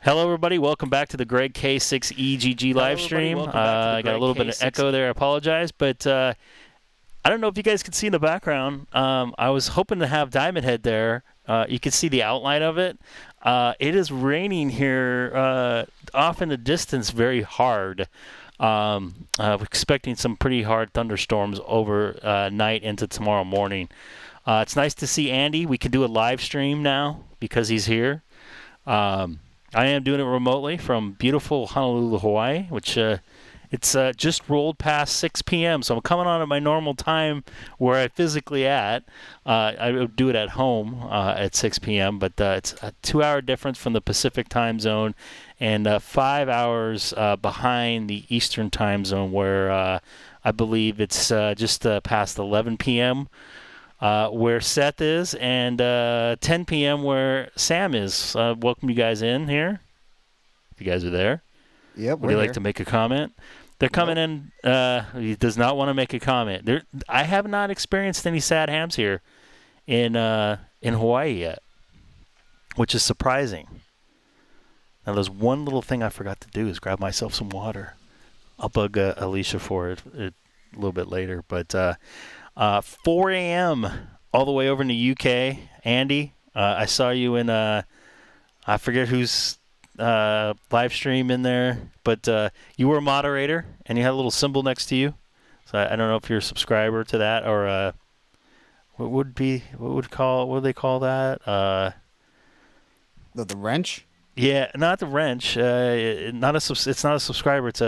Hello, everybody. Welcome back to the Greg K6EGG live stream. I got a little bit of echo there. I apologize. But I don't know if you guys can see in the background. I was hoping to have Diamond Head there. You can see the outline of it. It is raining here off in the distance very hard. Expecting some pretty hard thunderstorms over night into tomorrow morning. It's nice to see Andy. We can do a live stream now because he's here. I am doing it remotely from beautiful Honolulu, Hawaii, which it's just rolled past 6 p.m., so I'm coming on at my normal time where I'm physically at. I would do it at home at 6 p.m., but it's a 2-hour difference from the Pacific time zone and 5 hours behind the Eastern time zone where I believe it's just past 11 p.m., where Seth is, and 10 p.m. where Sam is. Welcome you guys in here. If you guys are there. Yep, Would you like to make a comment? They're coming in. He does not want to make a comment. I have not experienced any sad hams here in Hawaii yet, which is surprising. Now, there's one little thing I forgot to do is grab myself some water. I'll bug Alicia for it a little bit later, but 4 a.m. all the way over in the UK. Andy, I saw you in, I forget whose live stream in there, but you were a moderator, and you had a little symbol next to you. So I don't know if you're a subscriber to that, or what do they call that? The wrench? Yeah, not the wrench. It's not a subscriber. It's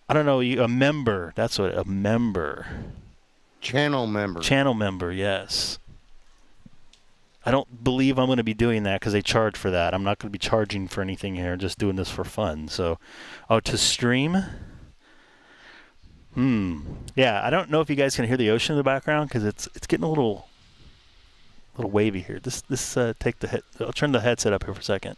I don't know, a member. That's what, a member. Channel member. Channel member, yes. I don't believe I'm going to be doing that because they charge for that. I'm not going to be charging for anything here. I'm just doing this for fun. So, to stream? Yeah, I don't know if you guys can hear the ocean in the background because it's getting a little wavy here. I'll turn the headset up here for a second.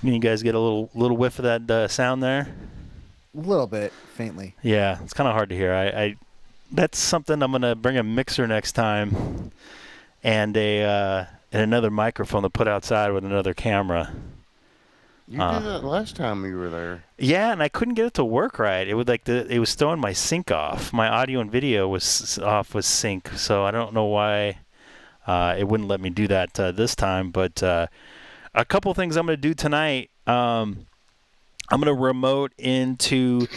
You guys get a little whiff of that sound there? A little bit, faintly. Yeah, it's kind of hard to hear. That's something I'm going to bring a mixer next time and and another microphone to put outside with another camera. You did that last time you were there. Yeah, and I couldn't get it to work right. It would it was throwing my sync off. My audio and video was off with sync, so I don't know why it wouldn't let me do that this time, but a couple things I'm going to do tonight. I'm going to remote into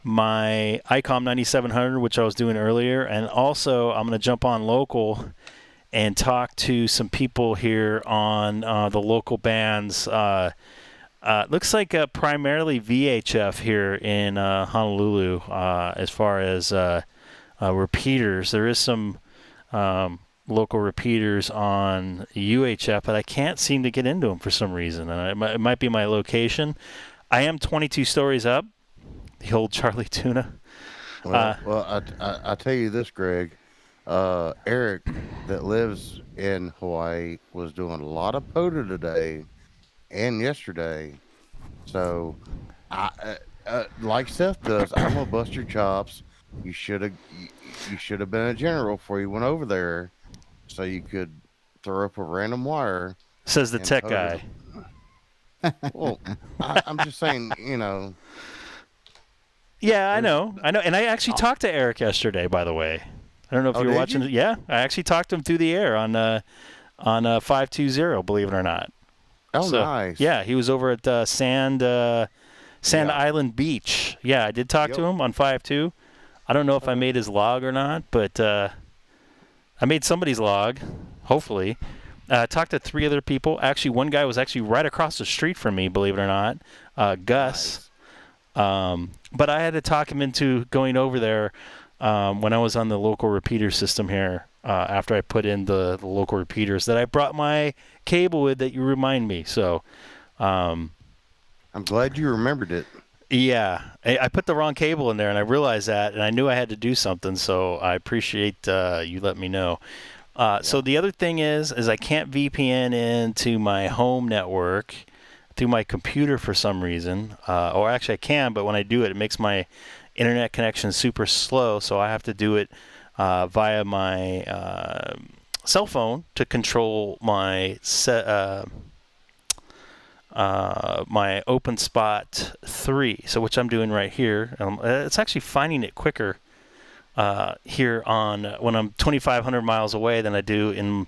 my Icom 9700, which I was doing earlier, and also I'm going to jump on local and talk to some people here on the local bands. Looks like primarily VHF here in Honolulu as far as repeaters. There is some local repeaters on UHF, but I can't seem to get into them for some reason. And it might be my location. I am 22 stories up, the old Charlie Tuna. Well, I tell you this, Greg. Eric, that lives in Hawaii, was doing a lot of POTA today and yesterday. So, like Seth does, I'm gonna bust your chops. You should have been a general before you went over there, so you could throw up a random wire. Says the tech guy. Well, I'm just saying, Yeah, I know. And I actually talked to Eric yesterday, by the way. I don't know if you were watching. Yeah, I actually talked to him through the air on 520, believe it or not. Oh, so, nice. Yeah, he was over at Sand Island Beach. Yeah, I did talk to him on 5.2. I don't know if I made his log or not, but I made somebody's log, hopefully. Talked to 3 other people. Actually, one guy was actually right across the street from me, believe it or not, Gus. Nice. But I had to talk him into going over there when I was on the local repeater system here after I put in the local repeaters that I brought my cable with that you remind me. So I'm glad you remembered it. Yeah, I put the wrong cable in there, and I realized that, and I knew I had to do something, so I appreciate you letting me know. So the other thing is I can't VPN into my home network through my computer for some reason. Or actually I can, but when I do it, it makes my internet connection super slow, so I have to do it via my cell phone to control my my OpenSpot 3, so which I'm doing right here. It's actually finding it quicker here on when I'm 2,500 miles away than I do in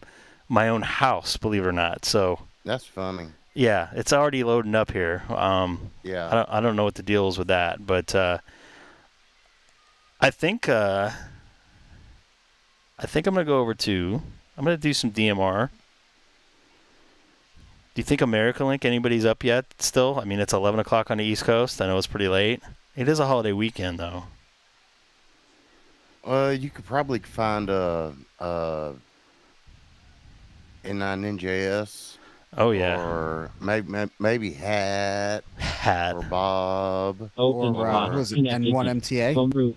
my own house, believe it or not. So That's funny. yeah, it's already loading up here. Yeah. I don't know what the deal is with that, but I think I'm gonna go over to. I'm gonna do some DMR. Do you think AmericaLink, anybody's up yet still? I mean, it's 11 o'clock on the East Coast. I know it's pretty late. It is a holiday weekend, though. You could probably find N9NJS. Oh, yeah. Or maybe Hat Hat. or Bob. Or who is it? N1 MTA?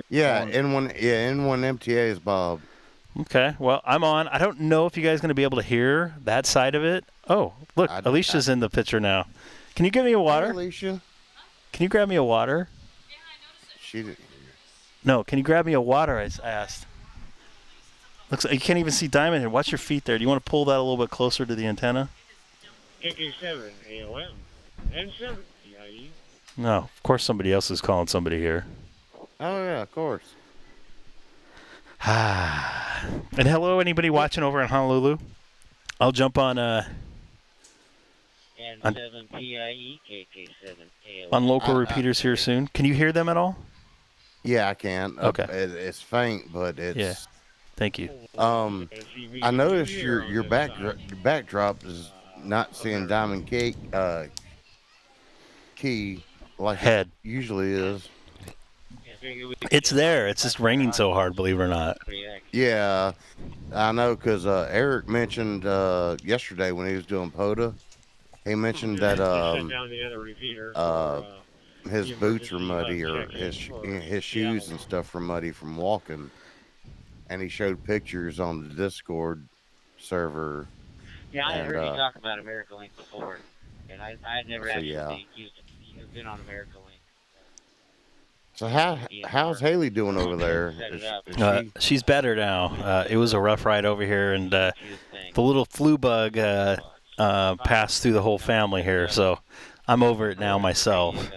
Yeah, N1 MTA is Bob. Okay, well, I'm on. I don't know if you guys are going to be able to hear that side of it. Oh, look, Alicia's in the picture now. Can you give me a water? Hey, Alicia. Can you grab me a water? She didn't. No, can you grab me a water, I asked. Looks like you can't even see Diamond here. Watch your feet there. Do you want to pull that a little bit closer to the antenna? K7 AOM and 7 PIE. No, of course somebody else is calling somebody here. Oh, yeah, of course. And hello, anybody watching over in Honolulu? I'll jump on And 7 PIE, KK7 AOM. on local repeaters here soon. Can you hear them at all? Yeah, I can. Okay. It's faint, but it's. Yeah. Thank you. I noticed your backdrop is not seeing Diamond Cake key like Head. it usually is. It's there. It's just raining so hard, believe it or not. Yeah, I know because Eric mentioned yesterday when he was doing POTA, he mentioned that his boots were muddy or his shoes and stuff were muddy from walking, and he showed pictures on the Discord server. Yeah, I heard you talk about AmericaLink before, and I had never actually been on AmericaLink. So how's Haley doing over there? She's better now. It was a rough ride over here, and the little flu bug passed through the whole family here, so I'm over it now myself.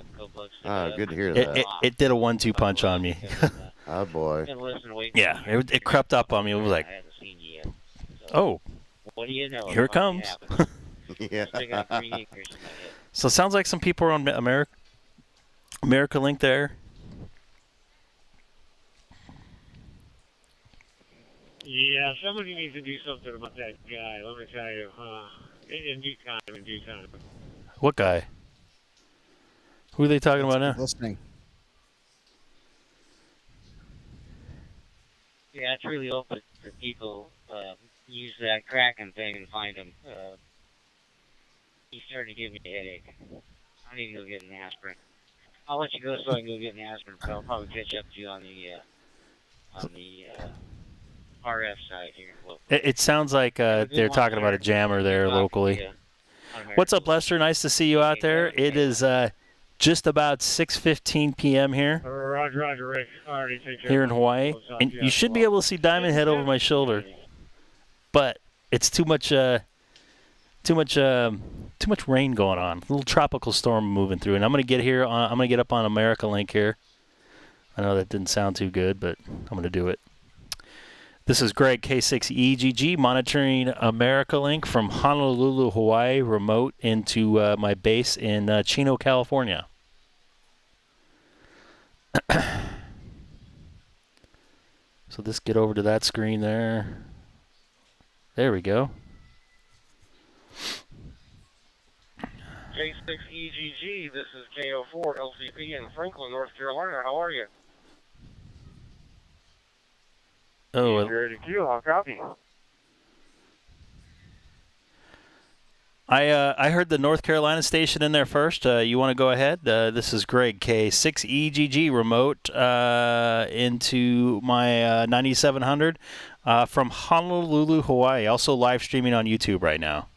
Oh, good to hear that. It did a 1-2 punch on me. Oh boy. Yeah, it crept up on me. It was like, oh, here it comes. Yeah. So it sounds like some people are on AmericaLink there. Yeah, somebody needs to do something about that guy, let me tell you. In due time. What guy? Who are they talking about now? Listening. Yeah, it's really open for people use that Kraken thing and find him. He's starting to give me a headache. I need to go get an aspirin. I'll let you go so I can go get an aspirin, but I'll probably catch up to you on the RF side here. It sounds like they're talking about a jammer there locally. What's up, Lester? Nice to see you out there. It is just about 6:15 p.m. here. Roger, Rick. Already take care here in Hawaii, and you should be able to see Diamond Head over my shoulder, but it's too much rain going on. A little tropical storm moving through, and I'm gonna get here. I'm gonna get up on AmericaLink here. I know that didn't sound too good, but I'm gonna do it. This is Greg, K6EGG, monitoring AmericaLink from Honolulu, Hawaii, remote into my base in Chino, California. So let's get over to that screen there. There we go. K6EGG, this is KO4 LCP in Franklin, North Carolina. How are you? Oh, ready to queue. I'll copy. I heard the North Carolina station in there first. You want to go ahead? This is Greg, K6EGG, remote into my 9700 from Honolulu, Hawaii. Also live streaming on YouTube right now.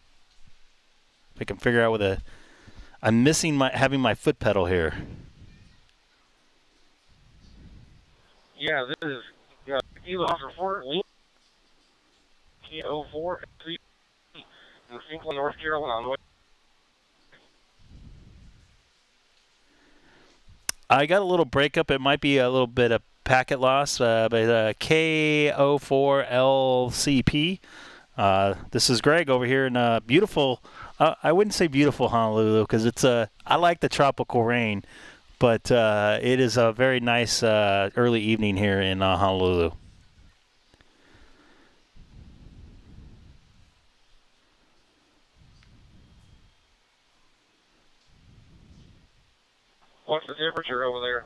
If I can figure out I'm missing having my foot pedal here. Yeah, this is Kilo Oscar 4, K04, in Franklin, North Carolina. I got a little breakup. It might be a little bit of packet loss, but K04LCP. This is Greg over here in beautiful, I wouldn't say beautiful Honolulu because I like the tropical rain, but it is a very nice early evening here in Honolulu. What's the temperature over there?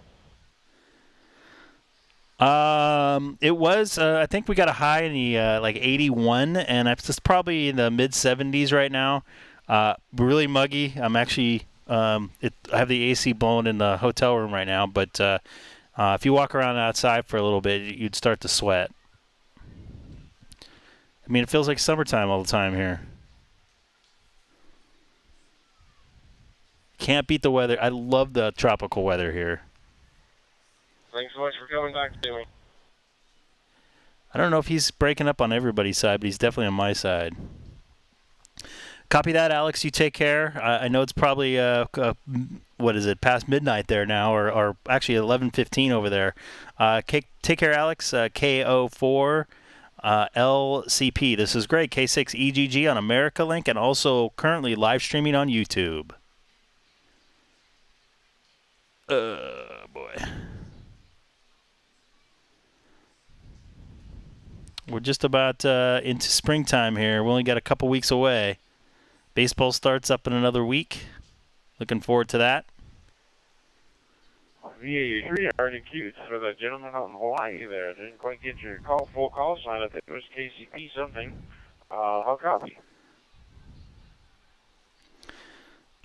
It was, I think we got a high in the like 81, and it's probably in the mid 70s right now. Really muggy. I'm actually, I have the AC blown in the hotel room right now, but if you walk around outside for a little bit, you'd start to sweat. I mean, it feels like summertime all the time here. Can't beat the weather. I love the tropical weather here. Thanks so much for coming back to me. I don't know if he's breaking up on everybody's side, but he's definitely on my side. Copy that, Alex. You take care. I know it's probably, what is it, past midnight there now, or actually 11:15 over there. Take care, Alex. K04 LCP. This is Greg, K6EGG on America Link, and also currently live streaming on YouTube. Boy. We're just about into springtime here. We only got a couple weeks away. Baseball starts up in another week. Looking forward to that. VA3 already cute for the gentleman out in Hawaii there. Didn't quite get your full call sign. I think it was KCP something. How copy?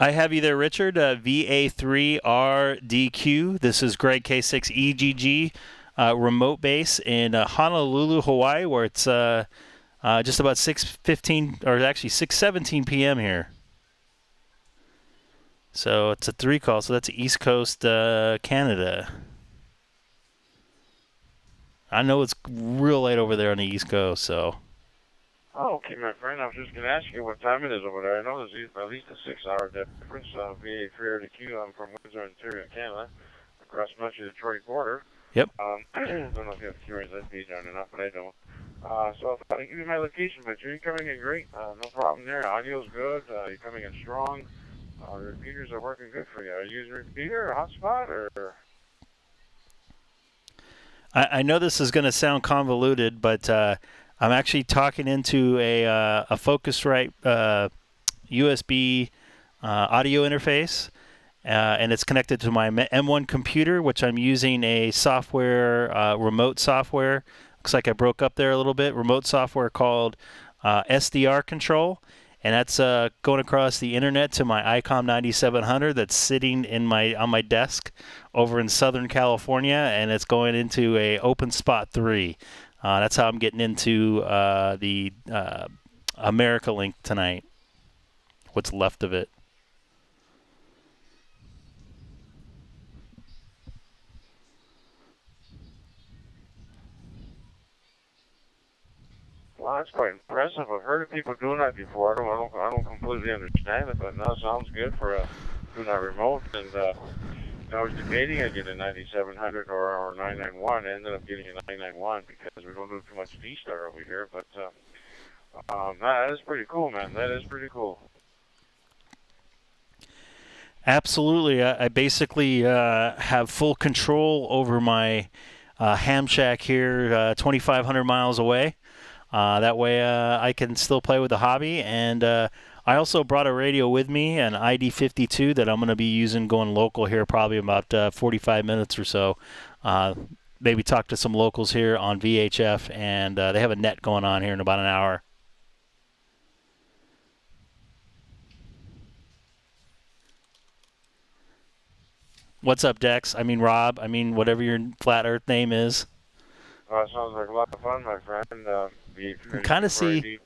I have you there, Richard. VA3RDQ. This is Greg, K6EGG. Remote base in Honolulu, Hawaii, where it's just about 6:15, or actually 6:17 p.m. here. So it's a 3 call, so that's East Coast Canada. I know it's real late over there on the East Coast, so. Oh, okay, my friend. I was just going to ask you what time it is over there. I know there's at least a 6-hour difference. VA3RDQ. I'm from Windsor, Ontario, Canada, across much of the Detroit border. Yep. I don't know if you have curious SPs down enough, but I don't. So if I give you my location, but you're coming in great. No problem there. Audio's good. You're coming in strong. The repeaters are working good for you. Are you using a repeater or hotspot or? I know this is going to sound convoluted, but I'm actually talking into a Focusrite USB audio interface. And it's connected to my M1 computer, which I'm using a software, remote software. Looks like I broke up there a little bit. Remote software called SDR Control, and that's going across the internet to my Icom 9700 that's sitting on my desk over in Southern California, and it's going into a OpenSpot 3. That's how I'm getting into the America Link tonight. What's left of it. Well, that's quite impressive. I've heard of people doing that before. I don't completely understand it, but no, it sounds good for doing that remote. And I was debating I get a 9700 or 991. I ended up getting a 991 because we don't do too much DStar over here. But that is pretty cool, man. That is pretty cool. Absolutely. I basically have full control over my ham shack here 2,500 miles away. That way I can still play with the hobby. And I also brought a radio with me, an ID52 that I'm going to be using going local here probably about 45 minutes or so. Maybe talk to some locals here on VHF, and they have a net going on here in about an hour. What's up, Dex? I mean, Rob. I mean, whatever your flat Earth name is. It sounds like a lot of fun, my friend. Kind of see.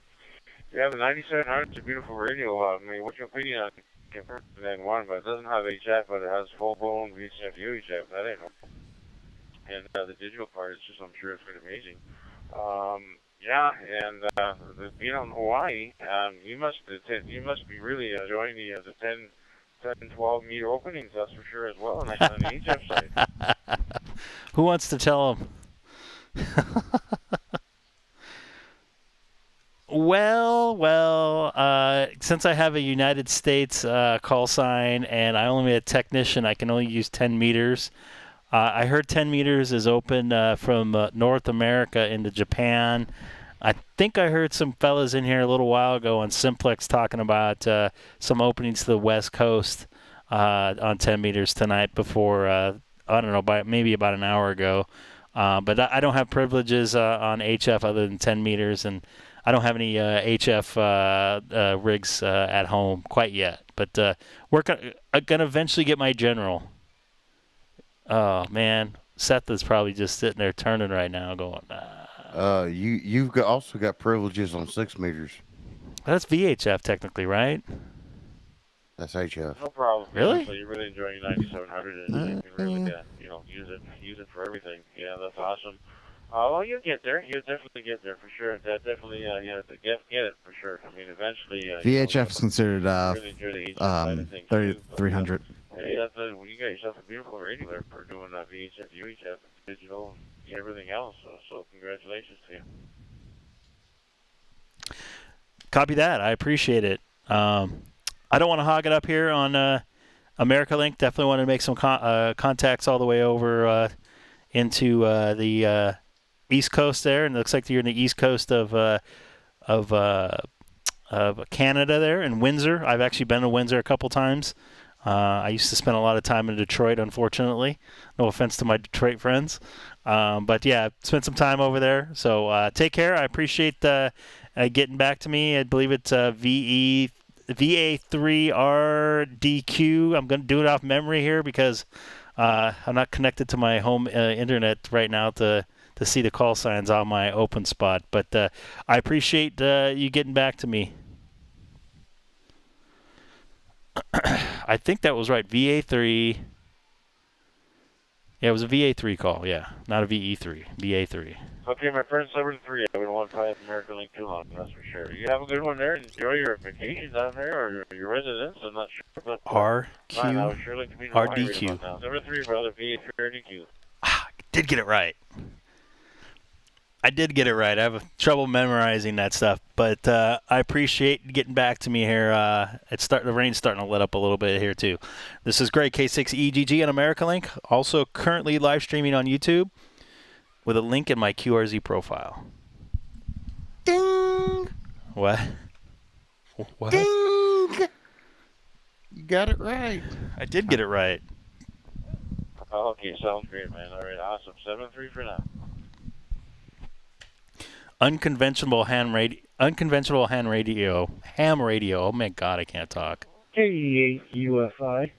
Yeah, the 9700 is a beautiful radio. I mean, what's your opinion on compared to the 991? But it doesn't have HF, but it has full-blown VHF, UHF. That ain't no. and the digital part is just, I'm sure it's been amazing. Yeah, and being out in Hawaii, you must be really enjoying the 12 meter openings, that's for sure as well, on the HF side. Who wants to tell them? Well, since I have a United States call sign and I only a technician, I can only use 10 meters. I heard 10 meters is open from North America into Japan. I think I heard some fellas in here a little while ago on Simplex talking about some openings to the West Coast on 10 meters tonight before, I don't know, maybe about an hour ago. But I don't have privileges on HF other than 10 meters, and I don't have any HF rigs at home quite yet. But I'm going to eventually get my general. Oh, man. Seth is probably just sitting there turning right now going, You've also got privileges on 6 meters. That's VHF technically, right? That's HF. No problem. Really? So you're really enjoying your 9700, and you can really use it for everything. Yeah, that's awesome. Well, you'll get there. You'll definitely get there for sure. Definitely, you have to get it for sure. I mean, eventually. VHF is considered really enjoy the HF side of things, 3300. Hey, you got yourself a beautiful radio there for doing VHF, UHF, digital, and everything else. So congratulations to you. Copy that. I appreciate it. I don't want to hog it up here on America Link. Definitely want to make some contacts all the way over into the East Coast there, and it looks like you're in the East Coast of Canada there, in Windsor. I've actually been to Windsor a couple times. I used to spend a lot of time in Detroit, unfortunately. No offense to my Detroit friends. But, yeah, spent some time over there. So take care. I appreciate getting back to me. I believe it's VA3RDQ. I'm going to do it off memory here because I'm not connected to my home internet right now to see the call signs on my open spot. But I appreciate you getting back to me. I think that was right. VA3. Yeah, it was a VA3 call. Yeah, not a VE3. VA3. Okay, my friend, 7-3. I wouldn't want to tie up American Link too long, that's for sure. You have a good one there. Enjoy your vacation down there or your residence. I'm not sure. But, RQ. I would sure like to be in RDQ. 7-3, brother. VA3RDQ. I did get it right. I have trouble memorizing that stuff, but I appreciate getting back to me here. The rain's starting to let up a little bit here too. This is Greg, K6EGG on America Link, also currently live streaming on YouTube with a link in my QRZ profile. Ding! What? What? Ding! You got it right. I did get it right. Okay, sounds great, man. All right, awesome. 7-3 for now. Unconventional ham radio. Ham radio. Oh my God, I can't talk. K8UFI.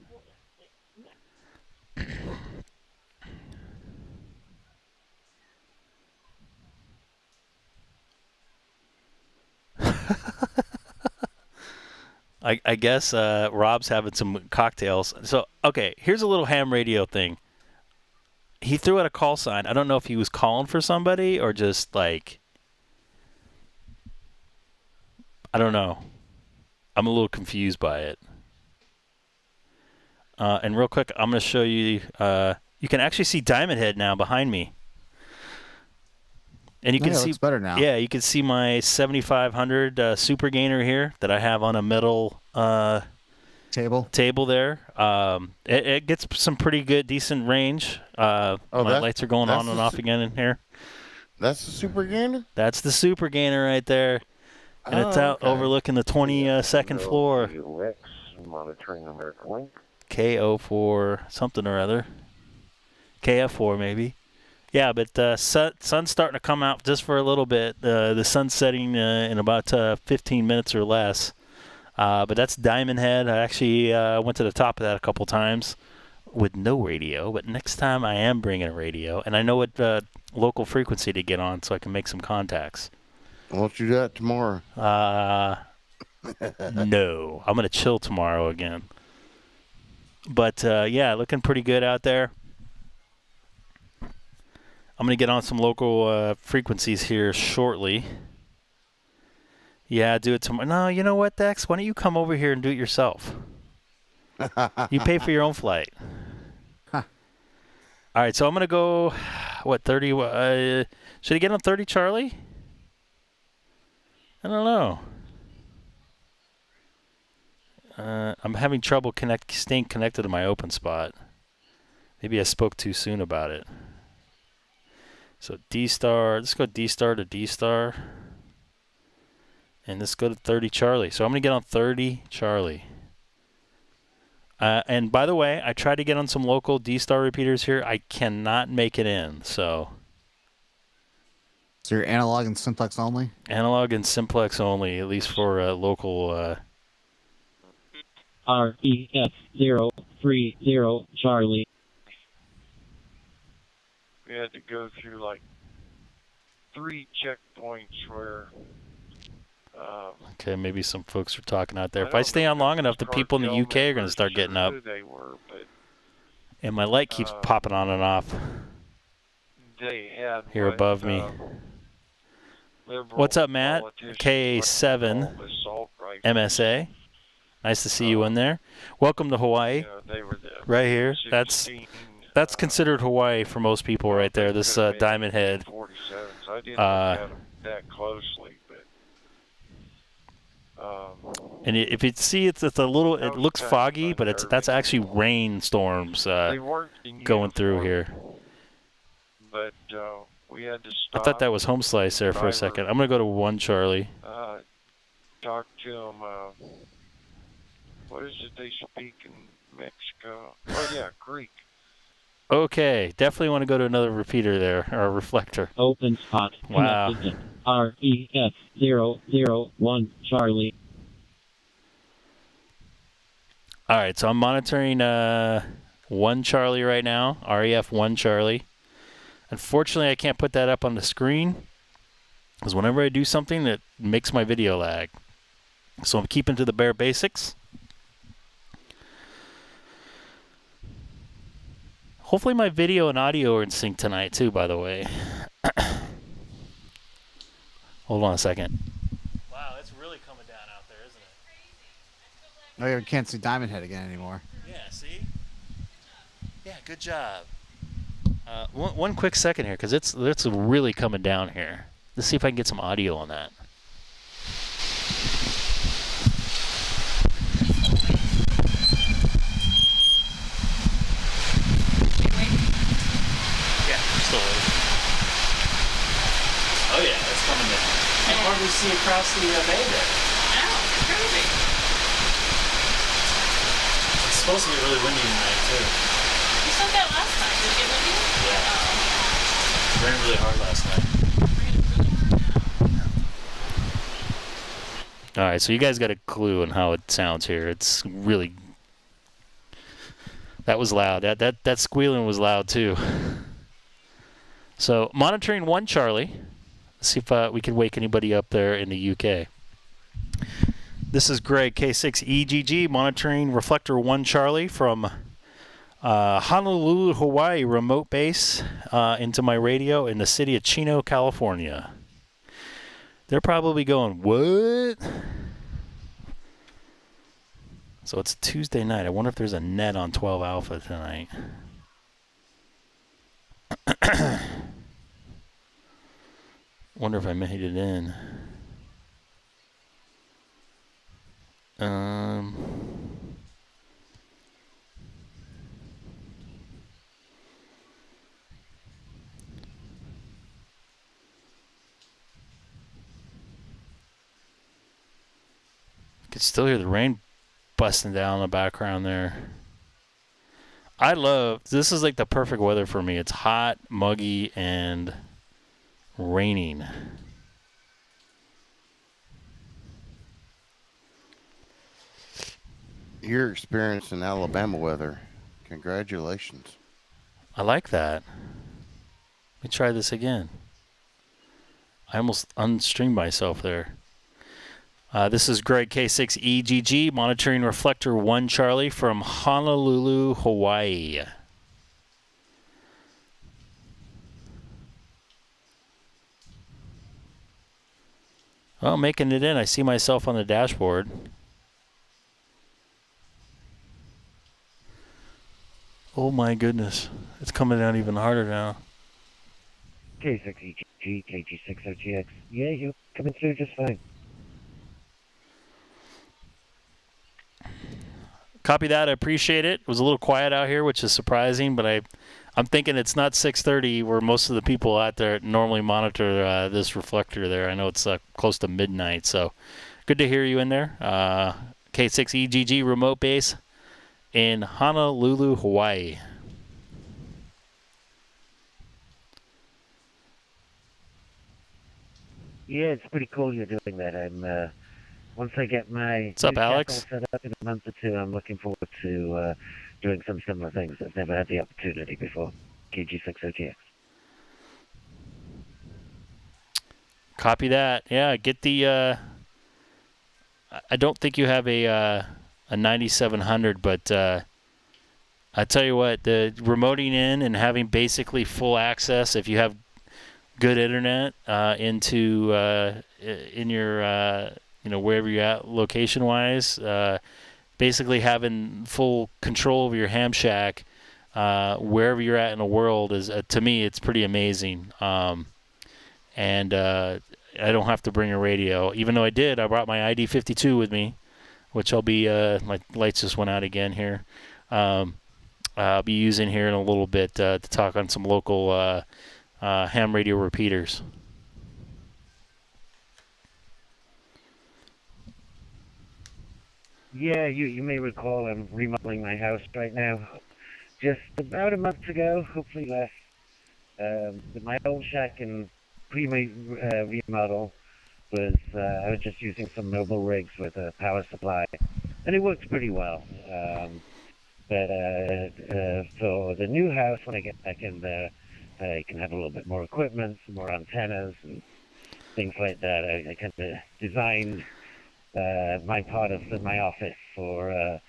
I guess Rob's having some cocktails. So, okay, here's a little ham radio thing. He threw out a call sign. I don't know if he was calling for somebody or just like, I don't know. I'm a little confused by it. And real quick, I'm going to show you. You can actually see Diamond Head now behind me. And you can see it's better now. Yeah, you can see my 7500 super gainer here that I have on a metal table there. It gets some pretty good, decent range. My lights are going on and off again in here. That's the super gainer? That's the super gainer right there. And it's out overlooking the 22nd floor. Monitoring American Link. KO4 something or other. KF4 maybe. Yeah, but sun's starting to come out just for a little bit. The sun's setting in about 15 minutes or less. But that's Diamond Head. I actually went to the top of that a couple times with no radio. But next time I am bringing a radio. And I know what local frequency to get on so I can make some contacts. Why don't you do that tomorrow? No. I'm going to chill tomorrow again. But, yeah, looking pretty good out there. I'm going to get on some local frequencies here shortly. Yeah, do it tomorrow. No, you know what, Dex? Why don't you come over here and do it yourself? You pay for your own flight. Huh. All right, so I'm going to go, 30? Should I get on 30, Charlie? I don't know. I'm having trouble staying connected to my open spot. Maybe I spoke too soon about it. So DStar, let's go DStar to DStar. And let's go to 30 Charlie. So I'm going to get on 30 Charlie. And by the way, I tried to get on some local DStar repeaters here. I cannot make it in. So you're analog and simplex only? Analog and simplex only, at least for local. REF030 Charlie. We had to go through like 3 checkpoints where. Okay, maybe some folks are talking out there. If I stay on long enough, the people in the UK are going to start getting up. And my light keeps popping on and off they had here above me. What's up, Matt? K7 MSA. Nice to see you in there. Welcome to Hawaii. Right here. That's considered Hawaii for most people right there. This Diamond Head. I didn't look at them that closely. And if you see, it's a little. It looks foggy, but that's actually rainstorms going through here. But we had to stop. I thought that was Home Slice there for a second. I'm gonna go to 1 Charlie. Talk to them. What is it they speak in Mexico? Oh yeah, Greek. Okay, definitely want to go to another repeater there, or reflector. Open spot. Wow. REF001 Charlie. All right, so I'm monitoring 1 Charlie right now, REF1 Charlie. Unfortunately, I can't put that up on the screen because whenever I do something, it makes my video lag. So I'm keeping to the bare basics. Hopefully my video and audio are in sync tonight too, by the way. Hold on a second. Wow, it's really coming down out there, isn't it? Oh, yeah, we can't see Diamond Head again anymore. Yeah, see? Yeah, good job. One quick second here, because it's really coming down here. Let's see if I can get some audio on that. Yeah, we're still waiting. Oh yeah, it's coming down. I can hardly see across the bay there. Ow, it's crazy. It's supposed to be really windy tonight too. You said that last time. Did it get windy? Yeah. It rained really hard last night. All right, so you guys got a clue on how it sounds here. It's really, that was loud. That squealing was loud too. So monitoring 1 Charlie. Let's see if we can wake anybody up there in the UK. This is Greg, K6EGG, monitoring reflector 1 Charlie from Honolulu, Hawaii, remote base into my radio in the city of Chino, California. They're probably going, what? So it's a Tuesday night. I wonder if there's a net on 12 Alpha tonight. Wonder if I made it in. Could still hear the rain busting down in the background there. This is like the perfect weather for me. It's hot, muggy, and raining. You're experiencing Alabama weather. Congratulations. I like that. Let me try this again. I almost unstreamed myself there. This is Greg, K6EGG, monitoring reflector 1 Charlie from Honolulu, Hawaii. Oh, making it in. I see myself on the dashboard. Oh my goodness. It's coming down even harder now. K6EGG, KG60GX. Yeah, you're coming through just fine. Copy that. I appreciate it. It was a little quiet out here, which is surprising, but I'm thinking it's not 6:30 where most of the people out there normally monitor this reflector there. I know it's close to midnight, so good to hear you in there. K6EGG remote base in Honolulu, Hawaii. Yeah, it's pretty cool you're doing that. I'm once I get my What's up, new shack Alex? all set up in a month or two, I'm looking forward to doing some similar things. I've never had the opportunity before. KG60GX. Copy that. Yeah, get the. I don't think you have a 9700, but I tell you what, the remoting in and having basically full access, if you have good internet into in your wherever you're at location wise, basically having full control of your ham shack wherever you're at in the world is to me it's pretty amazing. And I don't have to bring a radio, even though I brought my ID52 with me, which I'll be my lights just went out again here. I'll be using here in a little bit to talk on some local ham radio repeaters. Yeah, you may recall I'm remodeling my house right now. Just about a month ago, hopefully less. My old shack and remodel was I was just using some mobile rigs with a power supply, and it works pretty well. But for the new house, when I get back in there, I can have a little bit more equipment, some more antennas and things like that. I kind of designed my part of my office for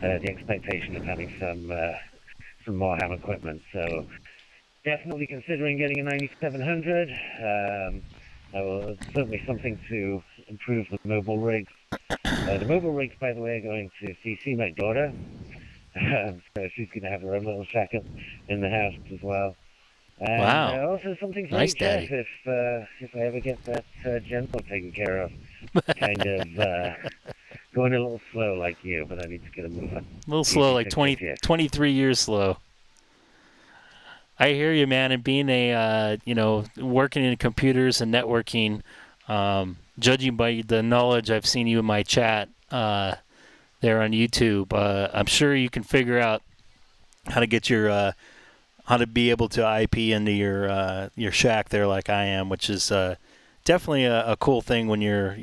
the expectation of having some more ham equipment. So definitely considering getting a 9700. Certainly something to improve the mobile rigs. The mobile rigs, by the way, are going to CC, my daughter. So she's going to have her own little shack up in the house as well. And Wow. Also something for Nice, Jeff Daddy. if I ever get that general taken care of. Kind of going a little slow like you, but I need to get a move on. A little slow, like 23 years slow. I hear you, man. And being a, working in computers and networking, judging by the knowledge I've seen you in my chat there on YouTube, I'm sure you can figure out how to get your, how to be able to IP into your shack there like I am, which is definitely a cool thing when you're,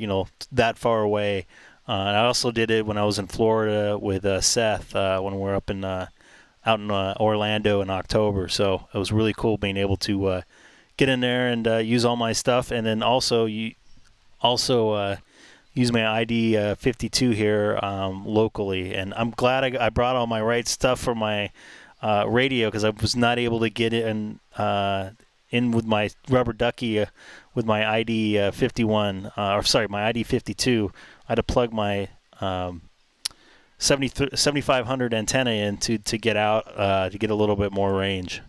that far away. And I also did it when I was in Florida with Seth when we were up in out in Orlando in October. So it was really cool being able to get in there and use all my stuff, and then also use my ID 52 here locally. And I'm glad I brought all my right stuff for my radio, because I was not able to get in with my rubber ducky with my ID 51 my ID 52. I had to plug my 7500 antenna in to get out to get a little bit more range.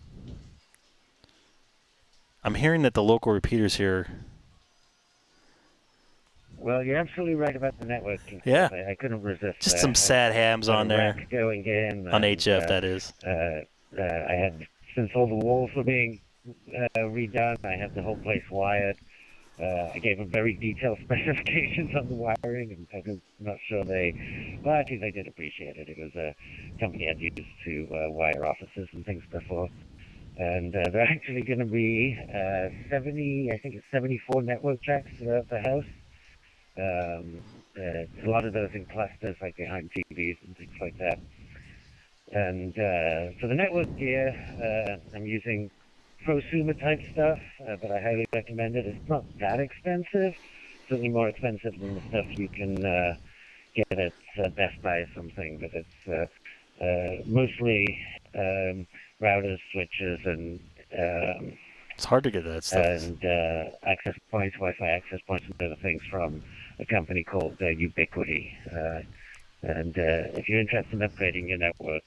I'm hearing that the local repeaters here. Well, you're absolutely right about the networking. Yeah. I couldn't resist. Just some sad hams on there. Going in, on HF, that is. I had, since all the walls were being redone, I had the whole place wired. I gave them very detailed specifications on the wiring, and I'm not sure well, actually they did appreciate it. It was a company I'd used to wire offices and things before. And they're actually going to be 74 network tracks throughout the house. A lot of those in clusters, like behind TVs and things like that. And for the network gear, I'm using prosumer type stuff, but I highly recommend it. It's not that expensive, certainly more expensive than the stuff you can get at Best Buy or something, but it's mostly routers, switches, and It's hard to get that stuff. And access points, Wi-Fi access points, and other things from a company called Ubiquity. And if you're interested in upgrading your network,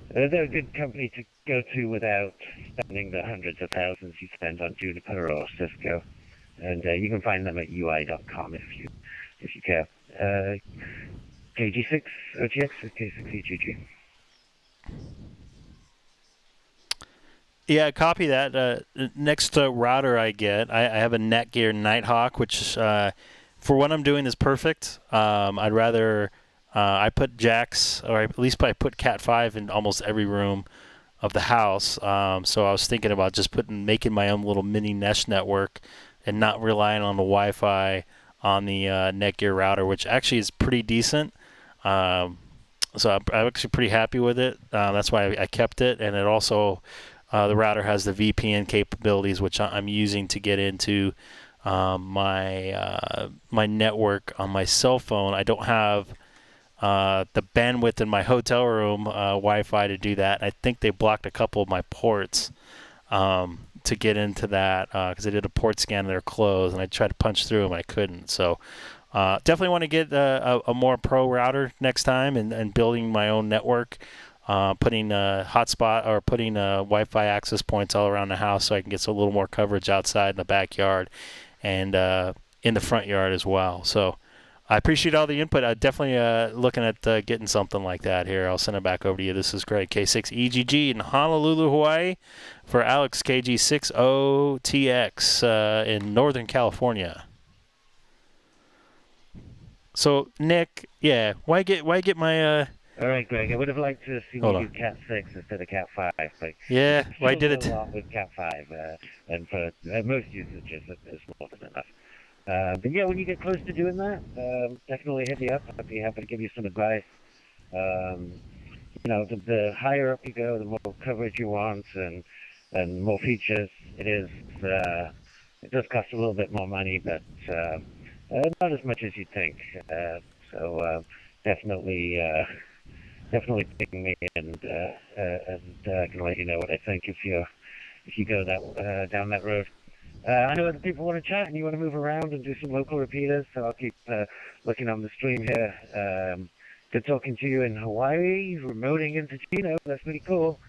they're a good company to go to without spending the hundreds of thousands you spend on Juniper or Cisco. And you can find them at ui.com if you care. KG6 OGX or K6EGG. Yeah, copy that. Next router I get, I have a Netgear Nighthawk, which for what I'm doing is perfect. I'd rather I put jacks, or at least I put Cat 5 in almost every room of the house. So I was thinking about just making my own little mini mesh network and not relying on the Wi-Fi on the Netgear router, which actually is pretty decent. So I'm actually pretty happy with it. That's why I kept it, and it also the router has the VPN capabilities, which I'm using to get into my network on my cell phone. I don't have the bandwidth in my hotel room Wi-Fi to do that. I think they blocked a couple of my ports to get into that because I did a port scan and they're closed, and I tried to punch through them, I couldn't. So definitely want to get a more pro router next time and building my own network. Putting hotspot or putting Wi-Fi access points all around the house so I can get a little more coverage outside in the backyard and in the front yard as well. So I appreciate all the input. I'm definitely looking at getting something like that here. I'll send it back over to you. This is Greg, K6EGG in Honolulu, Hawaii, for Alex, KG60TX in Northern California. So Nick, yeah, why get my All right, Greg. I would have liked to see you use Cat 6 instead of Cat 5, but yeah, why did it? A lot with Cat 5, and for most usages, it's more than enough. But yeah, when you get close to doing that, definitely hit me up. I'd be happy to give you some advice. The higher up you go, the more coverage you want, and more features it is. It does cost a little bit more money, but not as much as you'd think. So definitely ping me, and I can let you know what I think if you go down that road. I know other people want to chat and you want to move around and do some local repeaters, so I'll keep looking on the stream here. Good talking to you in Hawaii, remoting into Chino. That's pretty cool.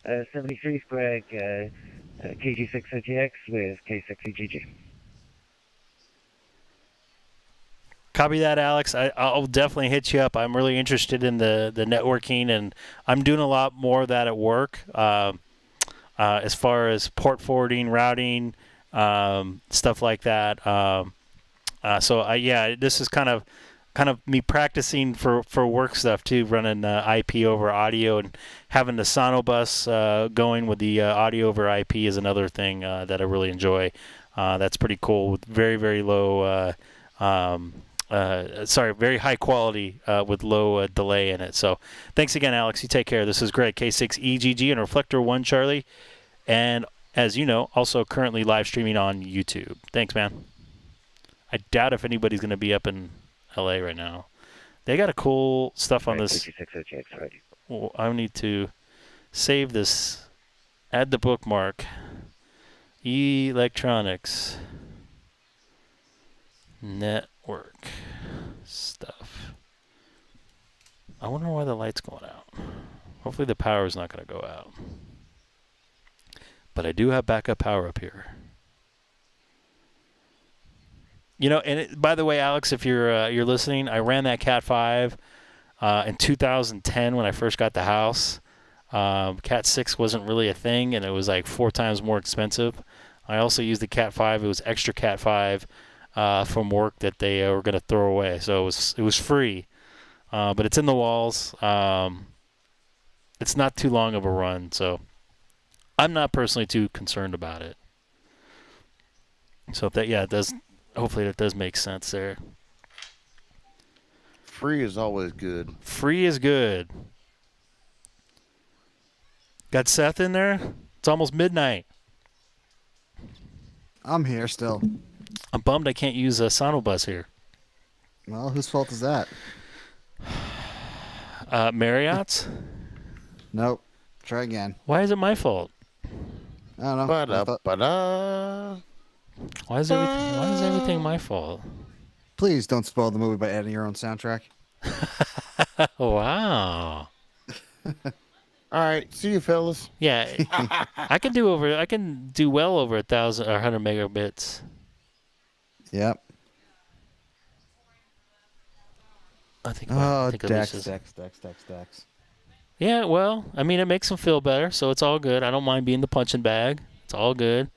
73's Greg, KG6OGX with K6EGG. Copy that, Alex. I'll definitely hit you up. I'm really interested in the networking, and I'm doing a lot more of that at work as far as port forwarding, routing, stuff like that. This is kind of me practicing for work stuff too, running IP over audio, and having the SonoBus going with the audio over IP is another thing that I really enjoy. That's pretty cool with very, very low very high quality with low delay in it. So thanks again, Alex. You take care. This is Greg, K6EGG and Reflector 1 Charlie. And as you know, also currently live streaming on YouTube. Thanks, man. I doubt if anybody's going to be up in LA right now. They got a cool stuff on this. Well, I need to save this, add the bookmark. Electronics. Network stuff. I wonder why the light's going out. Hopefully the power is not going to go out. But I do have backup power up here. And by the way, Alex, if you're listening, I ran that Cat 5 in 2010 when I first got the house. Cat 6 wasn't really a thing, and it was like 4 times more expensive. I also used the Cat 5. It was extra Cat 5 from work that they were going to throw away. So it was free, but it's in the walls. It's not too long of a run, so I'm not personally too concerned about it. So it does. Hopefully that does make sense there. Free is always good. Free is good. Got Seth in there? It's almost midnight. I'm here still. I'm bummed I can't use a SonoBus here. Well, whose fault is that? Marriott's? Nope. Try again. Why is it my fault? I don't know. I thought, Ba-da-ba-da. Why is everything my fault? please don't spoil the movie by adding your own soundtrack. Wow. All right, see you, fellas. Yeah, I can do well over 1,000 or 100 megabits. Yep. I think. Oh, I think Dex. Dex. Yeah, well, I mean, it makes them feel better, so it's all good. I don't mind being the punching bag. It's all good.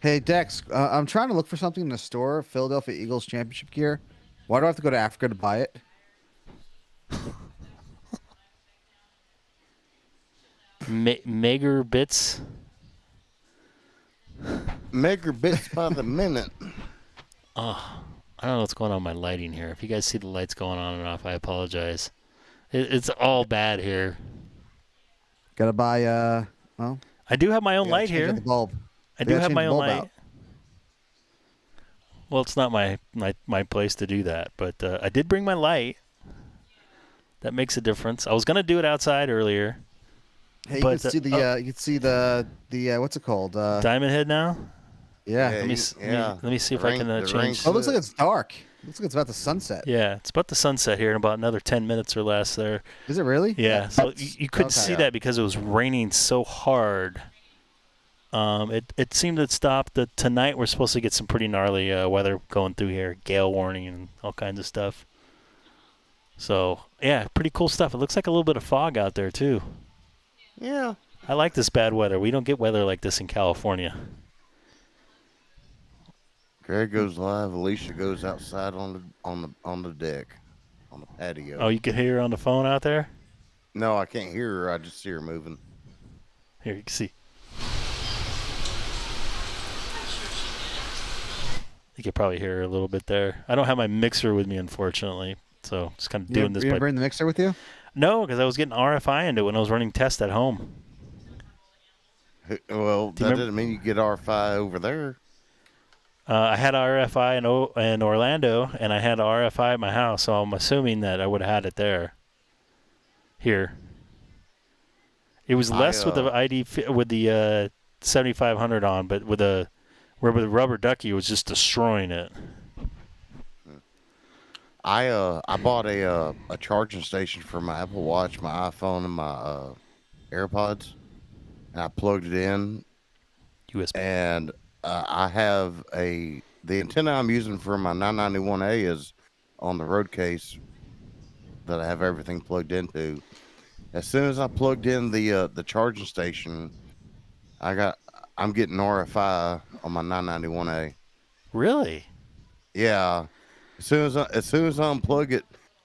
Hey, Dex, I'm trying to look for something in the store, Philadelphia Eagles championship gear. Why do I have to go to Africa to buy it? Megabits. Megabits by the minute. Oh, I don't know what's going on with my lighting here. If you guys see the lights going on and off, I apologize. It's all bad here. Gotta buy, well, I do have my own light change here. out the bulb. I We do gotta have change my the own bulb light. out. Well, it's not my place to do that, but I did bring my light. That makes a difference. I was gonna do it outside earlier. Hey, you But, can see you can see the what's it called? Diamond Head now. Yeah. Let me see if I can The change. rain's Oh, it looks like it's dark. Looks like it's about to sunset. Yeah, it's about the sunset here in about another 10 minutes or less there. Is it really? Yeah, so you couldn't okay. see that because it was raining so hard. It seemed to stop. Tonight we're supposed to get some pretty gnarly weather going through here, gale warning and all kinds of stuff. So yeah, pretty cool stuff. It looks like a little bit of fog out there too. Yeah. I like this bad weather. We don't get weather like this in California. Greg goes live. Alicia goes outside on the deck, on the patio. Oh, you can hear her on the phone out there? No, I can't hear her. I just see her moving. Here, you can see. You could probably hear her a little bit there. I don't have my mixer with me, unfortunately, so just kind of doing this. You didn't bring the mixer with you? No, because I was getting RFI into it when I was running tests at home. Well, that doesn't mean you get RFI over there. I had RFI in Orlando, and I had RFI at my house, so I'm assuming that I would have had it there. Here. It was less with the ID with the 7500 on, but with the rubber ducky, it was just destroying it. I bought a charging station for my Apple Watch, my iPhone, and my AirPods, and I plugged it in. USB. And I have the antenna I'm using for my 991A is on the road case that I have everything plugged into. As soon as I plugged in the charging station, I'm getting RFI on my 991A. Really? Yeah. As soon as I unplug it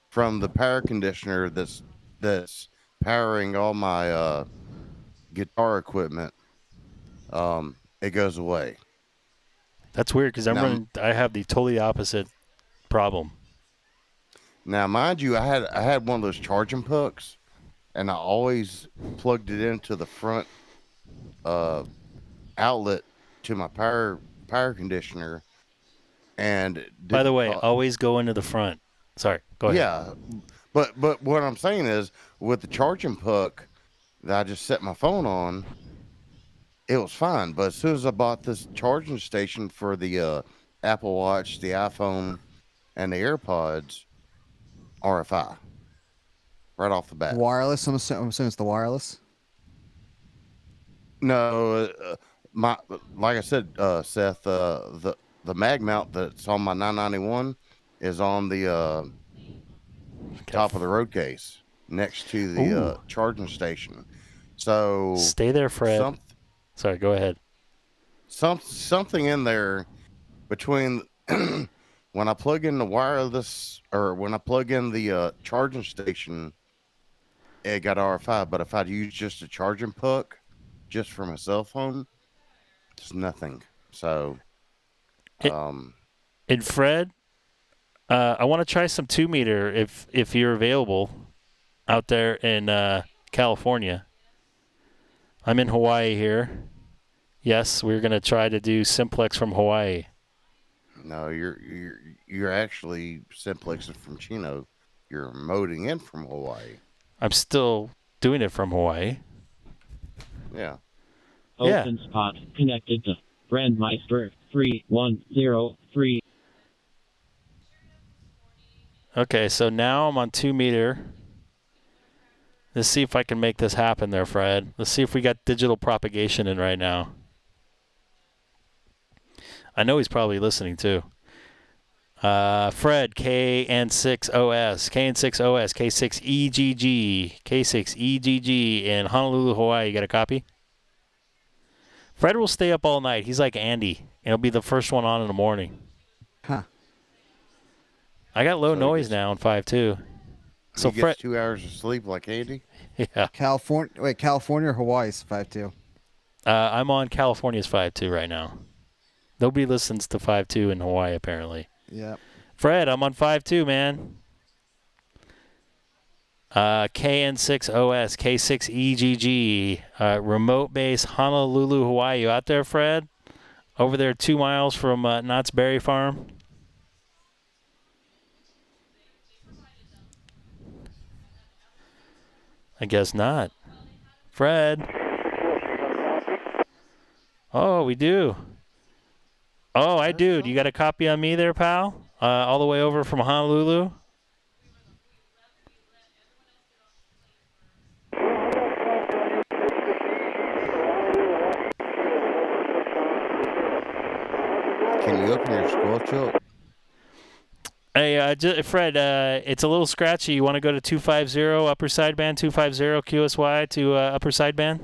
from the power conditioner that's powering all my guitar equipment, it goes away. That's weird because I have the totally opposite problem. Now, mind you, I had one of those charging pucks, and I always plugged it into the front outlet to my power conditioner. And by the way, always go into the front. Sorry, go ahead. Yeah, but what I'm saying is, with the charging puck that I just set my phone on, it was fine. But as soon as I bought this charging station for the Apple Watch, the iPhone, and the AirPods, RFI right off the bat. Wireless. I'm assuming it's the wireless. No, like I said, Seth, the mag mount that's on my 991 is on the top of the road case next to the charging station. So stay there, Fred. Sorry, go ahead. Something in there between when I plug in the wireless or when I plug in the charging station, it got RFI. But if I'd use just a charging puck just for my cell phone, it's nothing. So, and Fred, I want to try some 2-meter if you're available out there in California. I'm in Hawaii here. Yes, we're gonna try to do simplex from Hawaii. No, you're actually simplexing from Chino. You're moding in from Hawaii. I'm still doing it from Hawaii. Yeah. Yeah. Open spot connected to Brandmeister 3103. Okay, so now I'm on 2 meter. Let's see if I can make this happen there, Fred. Let's see if we got digital propagation in right now. I know he's probably listening too. Fred, KN6OS, KN6OS, K6EGG, K6EGG in Honolulu, Hawaii. You got a copy? Fred will stay up all night. He's like Andy, and he'll be the first one on in the morning. Huh. I got low So he noise gets- now on 5.2. So he Fred, gets 2 hours of sleep like Andy. yeah, California or Hawaii's 5.2. I'm on California's 5.2 right now. Nobody listens to 5.2 in Hawaii apparently. Yep. Fred, I'm on 5.2, man. KN6OS, K6EGG, remote base Honolulu, Hawaii. You out there, Fred? Over there 2 miles from Knott's Berry Farm? I guess not. Fred? Oh, we do. Oh, I do. You got a copy on me there, pal? All the way over from Honolulu? Can you open your squirrel choke? Hey, Fred, it's a little scratchy. You want to go to 250 upper sideband, 250 QSY to upper sideband?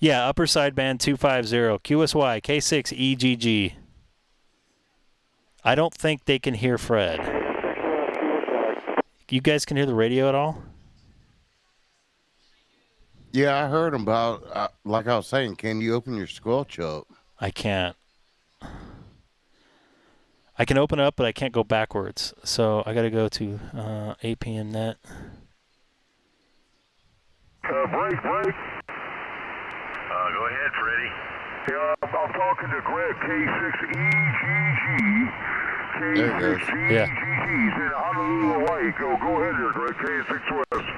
Yeah, upper sideband 250 QSY K6EGG. I don't think they can hear Fred. You guys can hear the radio at all? Yeah, I heard him about, like I was saying, can you open your squirrel choke? I can't. I can open it up, but I can't go backwards. So I got to go to APN net. Break. Go ahead, Freddie. Yeah, I'm talking to Greg, K6EGG. There it goes. Yeah. He's in Honolulu, Hawaii. Go ahead there, Greg, K6 West.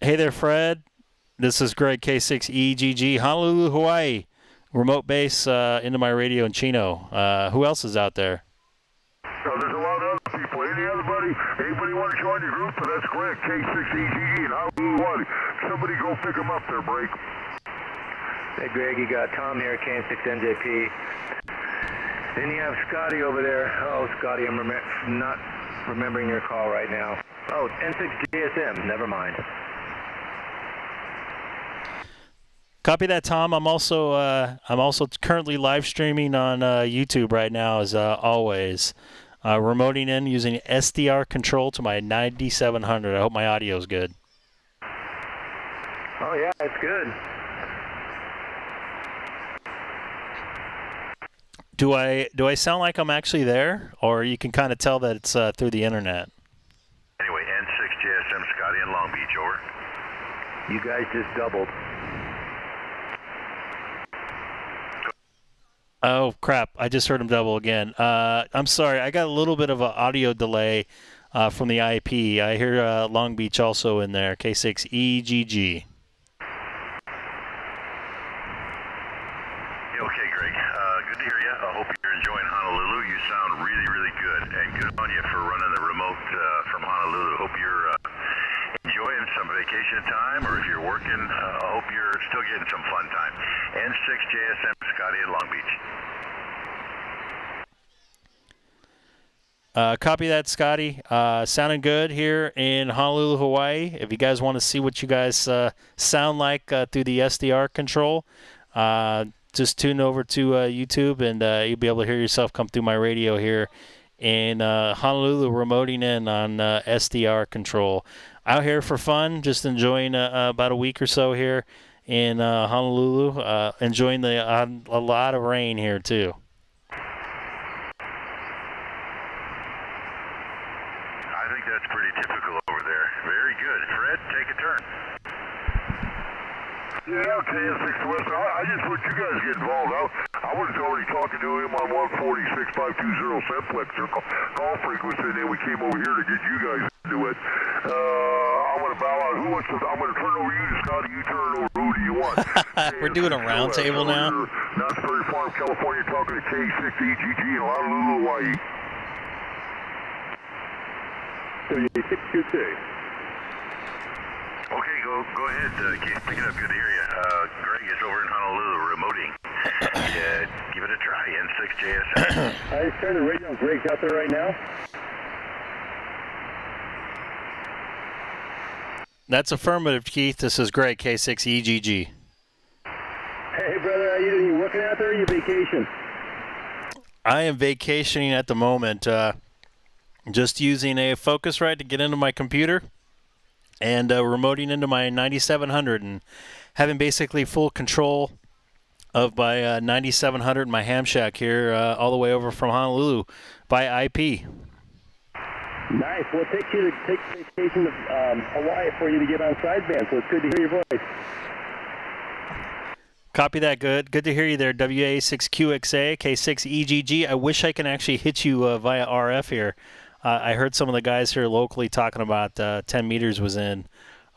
Hey there, Fred. This is Greg, K6EGG, Honolulu, Hawaii. Remote base into my radio in Chino. Who else is out there? There's a lot of other people. Anybody want to join the group? So that's Greg, K6EGG in Honolulu, Hawaii. Somebody go pick him up there, Break. Hey, Greg, you got Tom here, KN6NJP. Then you have Scotty over there. Oh, Scotty, I'm not remembering your call right now. Oh, N6GSM, never mind. Copy that, Tom. I'm also currently live streaming on YouTube right now, as always. Remoting in using SDR control to my 9700. I hope my audio is good. Oh yeah, it's good. Do I sound like I'm actually there, or you can kind of tell that it's through the internet? Anyway, N6JSM, Scotty in Long Beach, over. You guys just doubled. Oh, crap. I just heard him double again. I'm sorry. I got a little bit of an audio delay from the IP. I hear Long Beach also in there, K6EGG. Okay, Greg. Good to hear you. I hope you're enjoying Honolulu. You sound really, really good. And good on you for running the remote from Honolulu. Hope you're enjoying some vacation time, or if you're working, I hope you're still getting some fun time. N6JSM, Scotty in Long Beach. Copy that, Scotty. Sounding good here in Honolulu, Hawaii. If you guys want to see what you guys sound like through the SDR control, just tune over to YouTube, and you'll be able to hear yourself come through my radio here in Honolulu, remoting in on SDR control. Out here for fun, just enjoying about a week or so here in Honolulu, enjoying a lot of rain here too. I think that's pretty typical over there. Very good. Fred, take a turn. Yeah, KN6 West. I just want you guys to get involved. I was already talking doing him on 146.520 simplexer call frequency, and then we came over here to get you guys to do it. I'm going to bow out. I'm going to turn over you to Scotty. You turn it over. Who do you want? We're doing a round table now. Knott's Berry Farm, California, talking to K6EGG in Honolulu, Hawaii. W6QK. Okay, go ahead. Keep picking up. Good to hear you. Greg is over in Honolulu, remoting. Give it a try. N6JSM. I just turned the radio. Greg's out there right now. That's affirmative, Keith. This is Greg, K6EGG. Hey, brother, how you doing? You working out there or you vacation? I am vacationing at the moment. Just using a Focusrite to get into my computer and remoting into my 9700 and having basically full control of my 9700 my ham shack here all the way over from Honolulu by IP. Nice. Well, it takes you to take vacation to Hawaii for you to get on sideband, so it's good to hear your voice. Copy that. Good to hear you there, WA6QXA, K6EGG. I wish I can actually hit you via RF here. I heard some of the guys here locally talking about 10 meters was in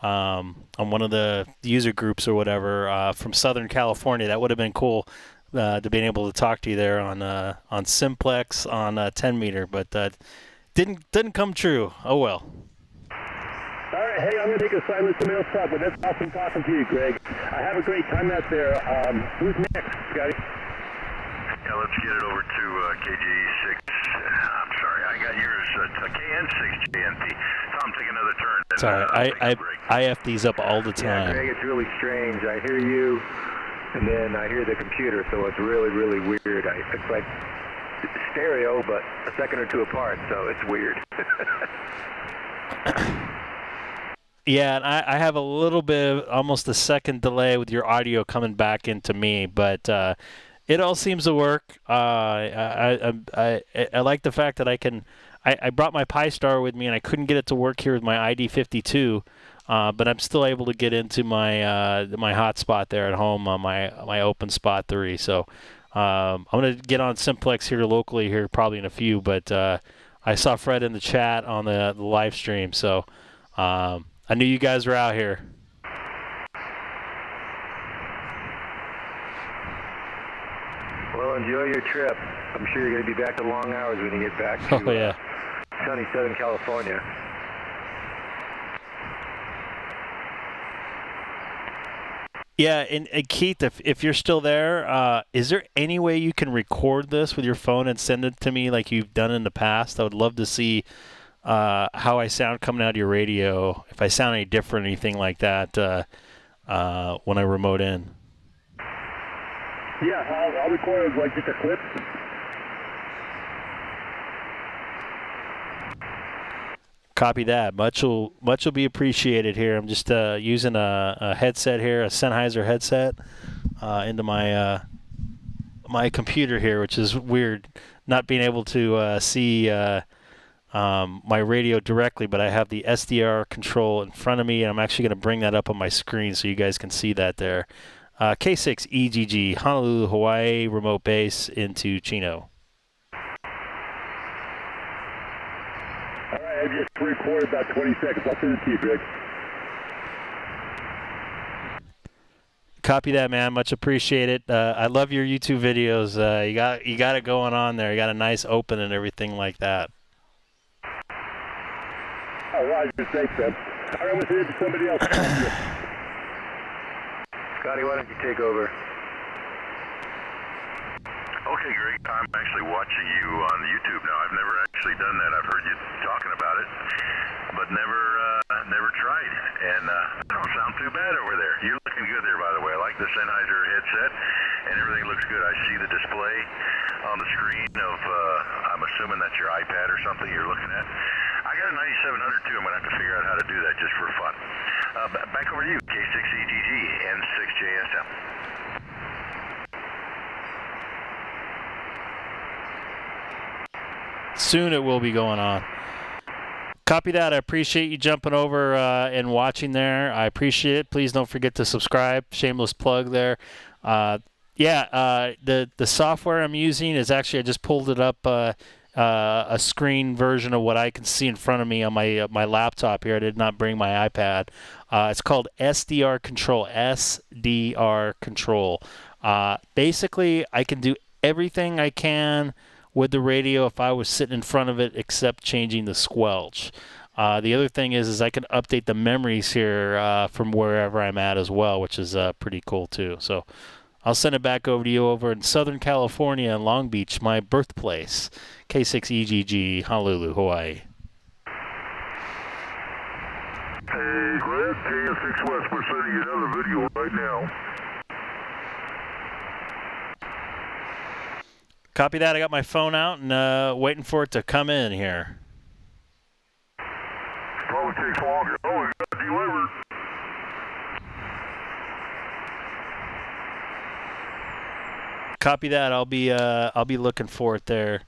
on one of the user groups or whatever from Southern California. That would have been cool to being able to talk to you there on Simplex on 10 meter, but didn't come true. Oh well. All right, hey, I'm going to take a silent to mail stop, but that's awesome talking to you, Greg. I have a great time out there. Who's next, Scotty? Yeah, let's get it over to KG6. I'm sorry, I got yours. KN6JNP. Tom, take another turn. Sorry, I F these up all the Yeah, time. Greg, it's really strange. I hear you, and then I hear the computer, so it's really, really weird. It's like stereo, but a second or two apart, so it's weird. Yeah, and I have a little bit of almost a second delay with your audio coming back into me, but it all seems to work. I like the fact that I brought my Pi-Star with me and I couldn't get it to work here with my ID52, but I'm still able to get into my my hotspot there at home on my open spot 3. So I'm gonna get on Simplex here locally here probably in a few, but I saw Fred in the chat on the live stream, so I knew you guys were out here. Well, enjoy your trip. I'm sure you're going to be back to long hours when you get back to sunny Southern California. Yeah, and Keith, if you're still there, is there any way you can record this with your phone and send it to me like you've done in the past? I would love to see how I sound coming out of your radio, if I sound any different, anything like that when I remote in. Yeah, I'll record like just a clip. Copy that. Much will be appreciated here. I'm just using a headset here, a Sennheiser headset, into my my computer here, which is weird, not being able to see my radio directly, but I have the SDR control in front of me, and I'm actually going to bring that up on my screen so you guys can see that there. K6EGG, Honolulu, Hawaii, remote base into Chino. All right, I just recorded about 20 seconds. I'll send it to you, Greg. Copy that, man. Much appreciated. I love your YouTube videos. You got it going on there. You got a nice open and everything like that. Oh, Roger, thanks, man. All right, I'm going to send it to somebody else. Scotty, why don't you take over? Okay, Greg, I'm actually watching you on YouTube now. I've never actually done that. I've heard you talking about it, but never tried. And don't sound too bad over there. You're looking good there, by the way. I like the Sennheiser headset, and everything looks good. I see the display on the screen of, I'm assuming that's your iPad or something you're looking at. I got a 9700 too. I'm going to have to figure out how to do that just for fun. Back over to you, K6EGG, N6JSM. Soon it will be going on. Copy that. I appreciate you jumping over and watching there. I appreciate it. Please don't forget to subscribe. Shameless plug there. The software I'm using is actually I just pulled it up a screen version of what I can see in front of me on my laptop here. I did not bring my iPad. It's called SDR Control. SDR Control. Basically, I can do everything I can with the radio if I was sitting in front of it, except changing the squelch. The other thing is I can update the memories here from wherever I'm at as well, which is pretty cool too. So I'll send it back over to you over in Southern California in Long Beach, my birthplace. K6EGG, Honolulu, Hawaii. Hey, Greg, KS6 West, we're sending you another video right now. Copy that. I got my phone out and waiting for it to come in here. Probably takes longer. Oh, it got delivered. Copy that. I'll be looking for it there.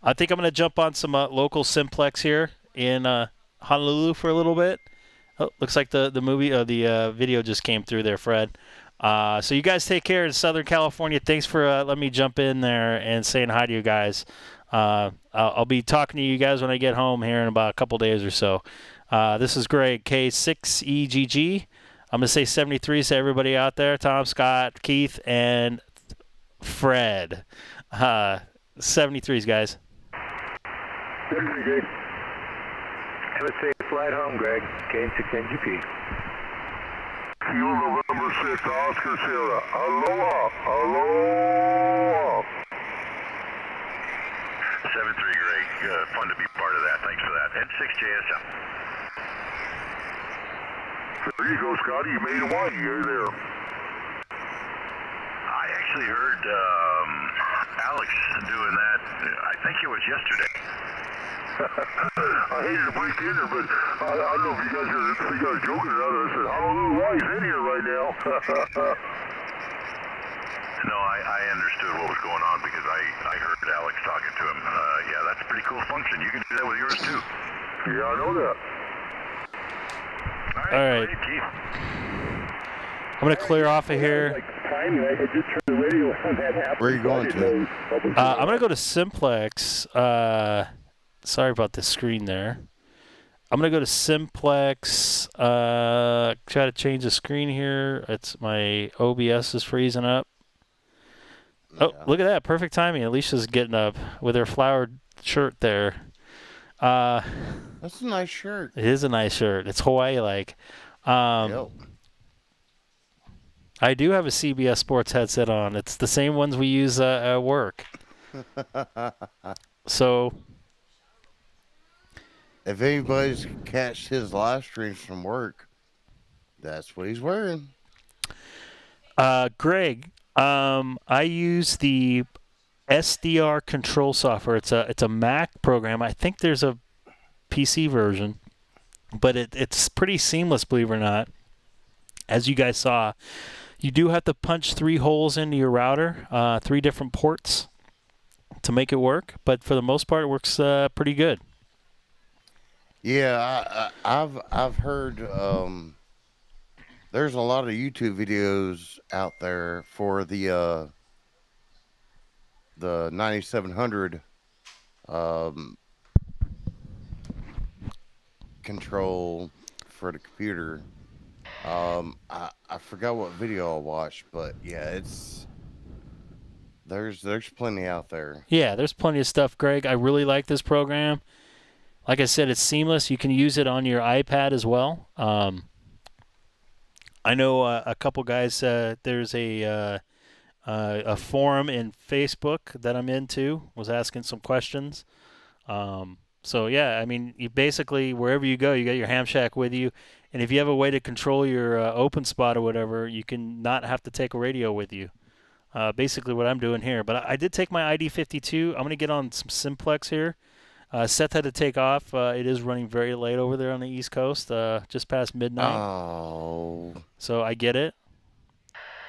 I think I'm gonna jump on some local simplex here in Honolulu for a little bit. Oh, looks like the video just came through there, Fred. So you guys take care in Southern California. Thanks for letting me jump in there and saying hi to you guys. I'll be talking to you guys when I get home here in about a couple days or so. This is Greg, K6EGG. I'm going to say 73 to everybody out there. Tom, Scott, Keith, and Fred. 73s, guys. Have a safe flight home, Greg. K6NGP. Kilo November 6, Oscar Sierra. Aloha. Aloha. 7-3, Greg. Fun to be part of that. Thanks for that. And 6JSM. There you go, Scotty. You made Hawaii. You're there. I actually heard Alex doing that. I think it was yesterday. I hated to break in there, but I don't know if you guys are joking or not. I said, Honolulu, Hawaii's in here right now. No, I understood what was going on because I heard Alex talking to him. Yeah, that's a pretty cool function. You can do that with yours too. Yeah, I know that. All right. Keith. I'm going to clear off of here. Where are you going to? I'm going to go to Simplex. Sorry about the screen there. I'm going to go to Simplex. Try to change the screen here. It's my OBS is freezing up. Oh, look at that. Perfect timing. Alicia's getting up with her flowered shirt there. That's a nice shirt. It is a nice shirt. It's Hawaii-like. I do have a CBS Sports headset on. It's the same ones we use at work. So, if anybody's catched his live streams from work, that's what he's wearing. Greg, I use the SDR control software. It's a Mac program. I think there's a PC version, but it's pretty seamless, believe it or not. As you guys saw, you do have to punch 3 holes into your router, 3 different ports to make it work, but for the most part, it works pretty good. Yeah, I've heard there's a lot of YouTube videos out there for the 9700 control for the computer. I forgot what video I watched, but yeah, there's plenty out there. Yeah, there's plenty of stuff, Greg. I really like this program. Like I said, it's seamless. You can use it on your iPad as well. I know a couple guys. There's a forum in Facebook that I'm into. Was asking some questions. So yeah, I mean, you basically wherever you go, you got your ham shack with you, and if you have a way to control your open spot or whatever, you can not have to take a radio with you. Basically, what I'm doing here. But I did take my ID52. I'm gonna get on some Simplex here. Set that to take off. It is running very late over there on the East Coast, just past midnight. Oh. So I get it.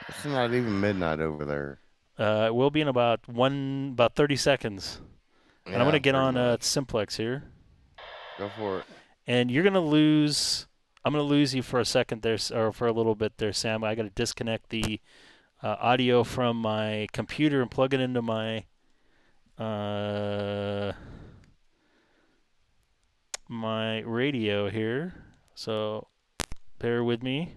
It's not even midnight over there. It will be in about 30 seconds. And I'm going to get on Simplex here. Go for it. And you're going to lose. I'm going to lose you for a second there, or for a little bit there, Sam. I got to disconnect the audio from my computer and plug it into my my radio here. So bear with me.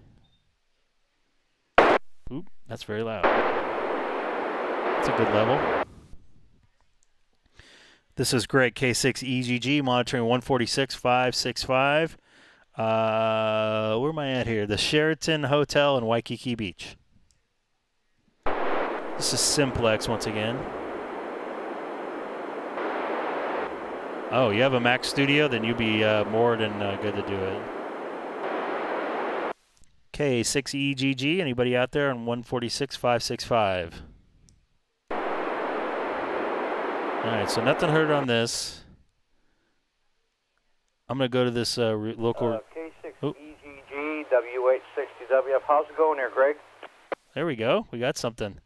Oop, that's very loud. That's a good level. This is Greg, K6EGG, monitoring 146.565. Where am I at here? The Sheraton Hotel in Waikiki Beach. This is Simplex once again. Oh, you have a Mac Studio? Then you'd be more than good to do it. K6EGG, anybody out there on 146.565? All right, so nothing heard on this. I'm going to go to this local... K6EGG, W860WF. How's it going there, Greg? There we go. We got something.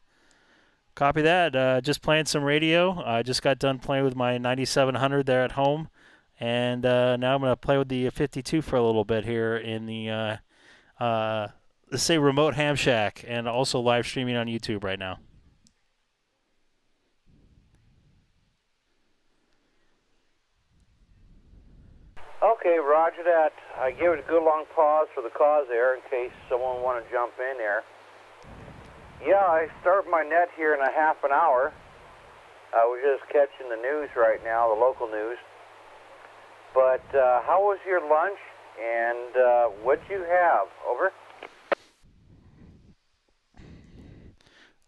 Copy that. Just playing some radio. I just got done playing with my 9700 there at home. And now I'm going to play with the 52 for a little bit here in the, let's say, remote ham shack, and also live streaming on YouTube right now. Okay, roger that. I give it a good long pause for the cause there in case someone want to jump in there. Yeah, I start my net here in a half an hour. I was just catching the news right now, the local news. But how was your lunch, and what'd you have? Over?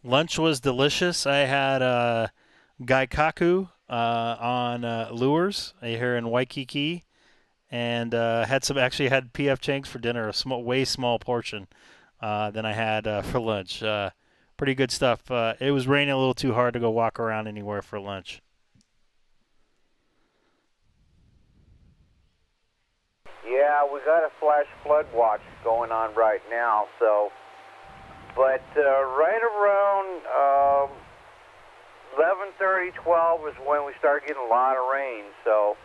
Lunch was delicious. I had gaikaku on lures here in Waikiki, and had PF Chang's for dinner, a way small portion than I had for lunch. Pretty good stuff. It was raining a little too hard to go walk around anywhere for lunch. Yeah, we got a flash flood watch going on right now, so... But right around 11:30, 12 is when we start getting a lot of rain, so...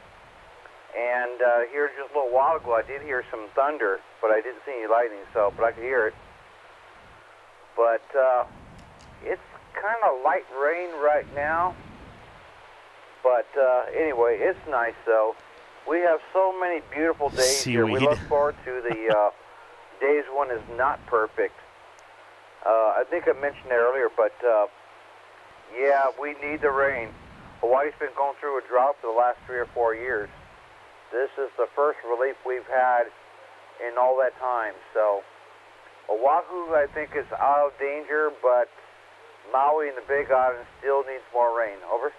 And here just a little while ago, I did hear some thunder, but I didn't see any lightning, but I could hear it. But it's kind of light rain right now. But anyway, it's nice, though. We have so many beautiful days here. We look forward to the days when it's not perfect. I think I mentioned that earlier, but yeah, we need the rain. Hawaii's been going through a drought for the last 3 or 4 years. This is the first relief we've had in all that time. So Oahu, I think, is out of danger, but Maui and the Big Island still needs more rain. Over.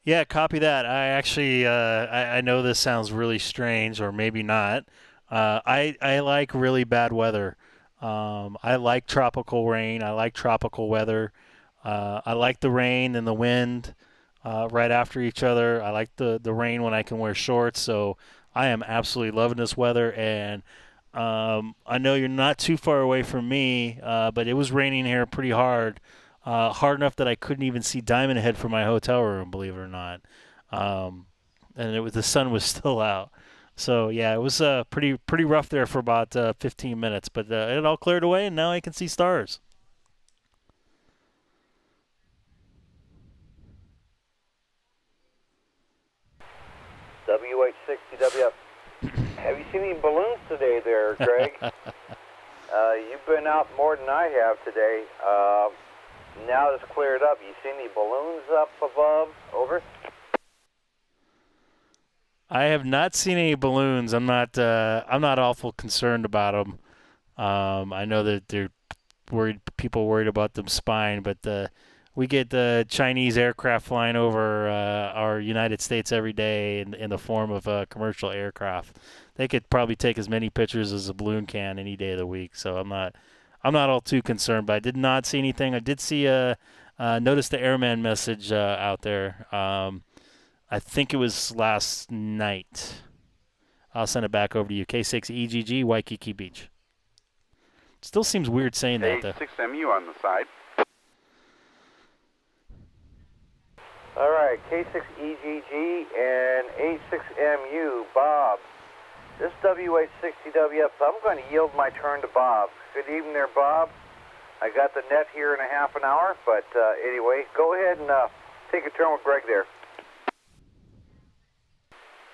Yeah, copy that. I actually, I know this sounds really strange, or maybe not. I like really bad weather. I like tropical rain. I like tropical weather. I like the rain and the wind right after each other. I like the rain when I can wear shorts. So I am absolutely loving this weather. And I know you're not too far away from me, but it was raining here pretty hard. Hard enough that I couldn't even see Diamond Head from my hotel room, believe it or not. And the sun was still out. So yeah, it was pretty rough there for about 15 minutes, but it all cleared away, and now I can see stars. W860WF. Have you seen any balloons today there, Greg? You've been out more than I have today. Now it's cleared up. You see any balloons up above? Over? I have not seen any balloons. I'm not awful concerned about them. I know that they're people worried about them spying, but we get the Chinese aircraft flying over our United States every day in the form of commercial aircraft. They could probably take as many pictures as a balloon can any day of the week. So I'm not all too concerned. But I did not see anything. I did see notice the airman message out there. I think it was last night. I'll send it back over to you. K6EGG, Waikiki Beach. Still seems weird saying that, though. K6MU on the side. All right, K6EGG and A6MU, Bob. This is WH60WF, so I'm going to yield my turn to Bob. Good evening there, Bob. I got the net here in a half an hour, but anyway, go ahead and take a turn with Greg there.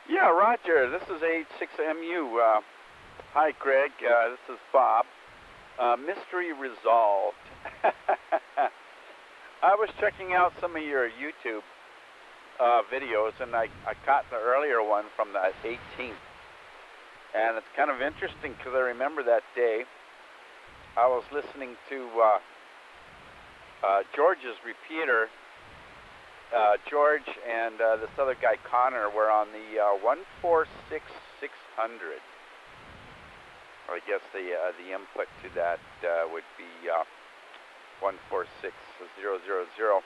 Yeah, Roger. This is H6MU. Hi, Greg. This is Bob. Mystery resolved. I was checking out some of your YouTube videos, and I caught the earlier one from the 18th. And it's kind of interesting because I remember that day I was listening to George's repeater. George and this other guy, Connor, were on the 146600. I guess the input to that would be 146000.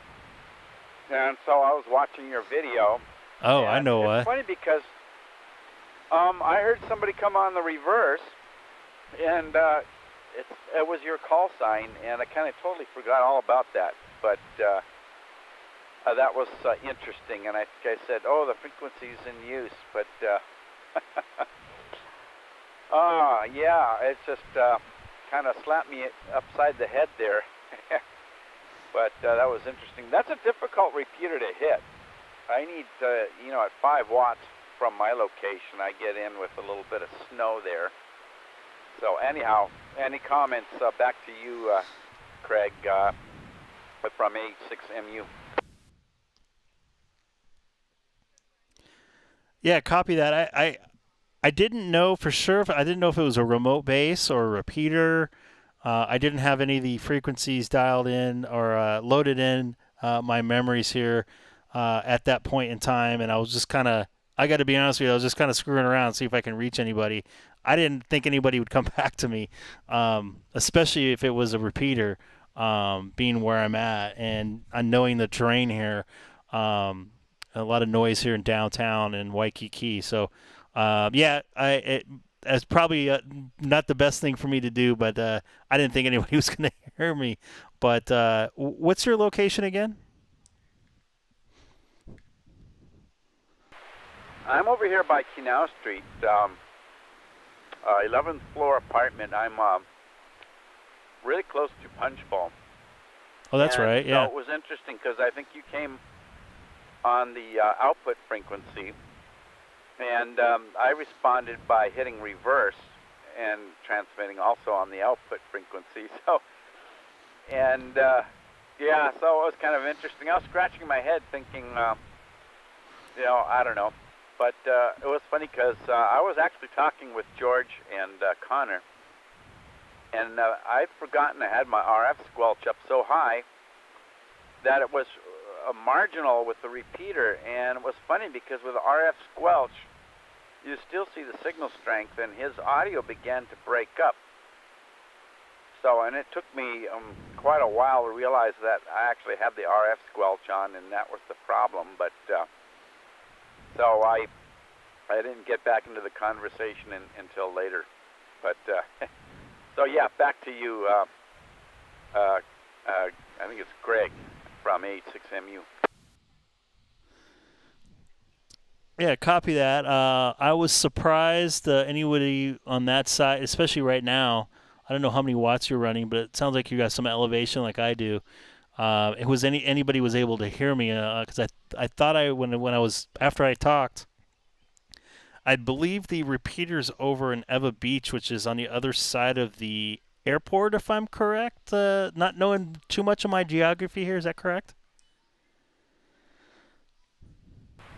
And so I was watching your video. Oh, I know what. It's funny because I heard somebody come on the reverse, and it was your call sign, and I kind of totally forgot all about that. But that was interesting, and I think I said, "Oh, the frequency's in use," but yeah, it's just kind of slapped me upside the head there. But that was interesting. That's a difficult repeater to hit. I need, at 5 watts from my location, I get in with a little bit of snow there. So anyhow, any comments back to you, Craig, from H6MU? Yeah, copy that. I didn't know for sure. I didn't know if it was a remote base or a repeater. I didn't have any of the frequencies dialed in or loaded in my memories here at that point in time, and I was just kind of, I got to be honest with you, I was just kind of screwing around, see if I can reach anybody. I didn't think anybody would come back to me, especially if it was a repeater, being where I'm at and knowing the terrain here. A lot of noise here in downtown in Waikiki. So, yeah, it's probably not the best thing for me to do, but I didn't think anybody was going to hear me. But what's your location again? I'm over here by Kinau Street, 11th floor apartment. I'm really close to Punchbowl. Oh, that's right, yeah. So it was interesting because I think you came on the output frequency, and I responded by hitting reverse and transmitting also on the output frequency. So, and yeah, so it was kind of interesting. I was scratching my head thinking, I don't know. But it was funny because I was actually talking with George and Connor, and I'd forgotten I had my RF squelch up so high that it was marginal with the repeater. And it was funny because with the RF squelch, you still see the signal strength, and his audio began to break up. So, and it took me quite a while to realize that I actually had the RF squelch on, and that was the problem. But so I didn't get back into the conversation until later. But so yeah, back to you. I think it's Greg from H6MU. Yeah, copy that. I was surprised anybody on that side, especially right now. I don't know how many watts you're running, but it sounds like you got some elevation like I do. It was anybody was able to hear me because I thought when I was after I talked, I believe the repeater's over in Eva Beach, which is on the other side of the airport, if I'm correct. Not knowing too much of my geography here, is that correct?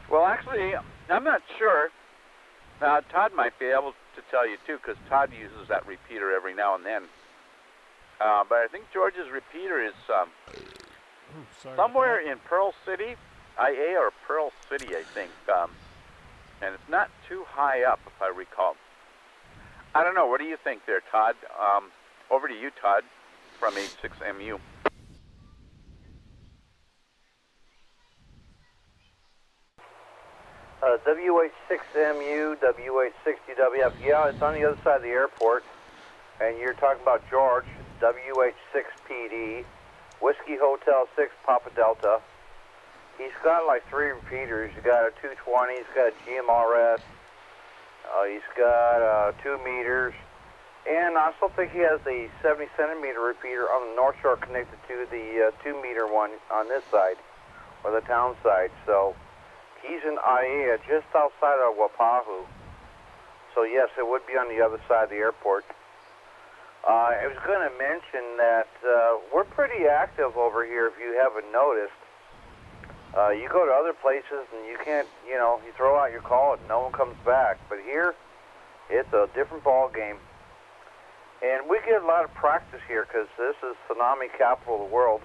Well, actually, I'm not sure. Todd might be able to tell you too, because Todd uses that repeater every now and then. But I think George's repeater is somewhere in Pearl City, IA or Pearl City, I think. And it's not too high up, if I recall. I don't know. What do you think there, Todd? Over to you, Todd, from H6MU. WH6MU, WH60WF. Yeah, it's on the other side of the airport. And you're talking about George, WH6PD, Whiskey Hotel 6, Papa Delta. He's got like 3 repeaters. He's got a 220, he's got a GMRS, He's got 2 meters. And I also think he has a 70 centimeter repeater on the north shore connected to the 2 meter one on this side, or the town side. So he's in Aiea, just outside of Wapahu. So yes, it would be on the other side of the airport. I was going to mention that we're pretty active over here, if you haven't noticed. You go to other places and you can't, you throw out your call and no one comes back. But here, it's a different ball game. And we get a lot of practice here because this is tsunami capital of the world.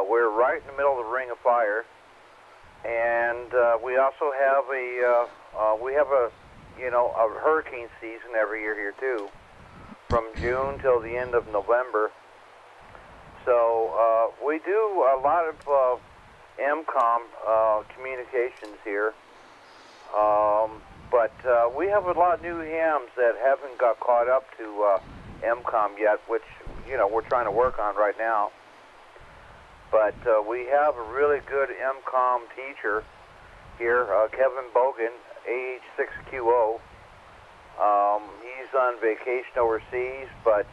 We're right in the middle of the ring of fire. And we also have a hurricane season every year here too, from June till the end of November. So we do a lot of MCOM communications here, but we have a lot of new hams that haven't got caught up to MCOM yet, which we're trying to work on right now. But we have a really good MCOM teacher here, Kevin Bogan, AH6QO. He's on vacation overseas, but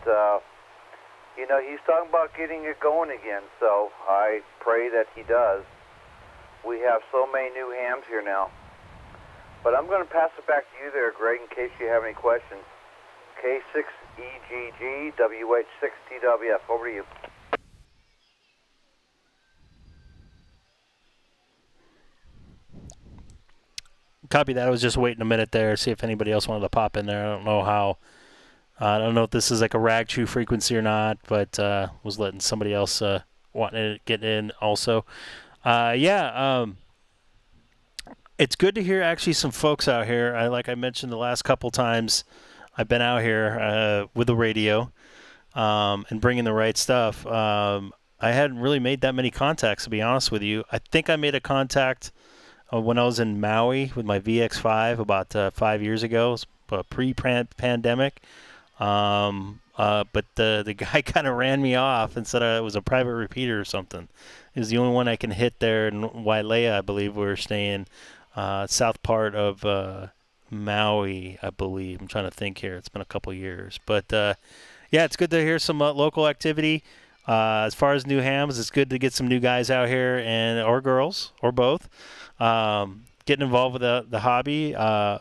he's talking about getting it going again, so I pray that he does. We have so many new hams here now. But I'm going to pass it back to you there, Greg, in case you have any questions. K6EGG, WH6TWF, over to you. Copy that. I was just waiting a minute there, see if anybody else wanted to pop in there. I don't know if this is like a rag chew frequency or not, but was letting somebody else wanting to get in also. It's good to hear actually some folks out here. Like I mentioned the last couple times I've been out here with the radio and bringing the right stuff. I hadn't really made that many contacts, to be honest with you. I think I made a contact when I was in Maui with my VX5 about 5 years ago, pre-pandemic. But the guy kind of ran me off and said it was a private repeater or something. It was the only one I can hit there in Wailea, I believe we were staying, south part of Maui, I believe. I'm trying to think here. It's been a couple years. But, it's good to hear some local activity. As far as new hams, it's good to get some new guys out here or girls or both getting involved with the hobby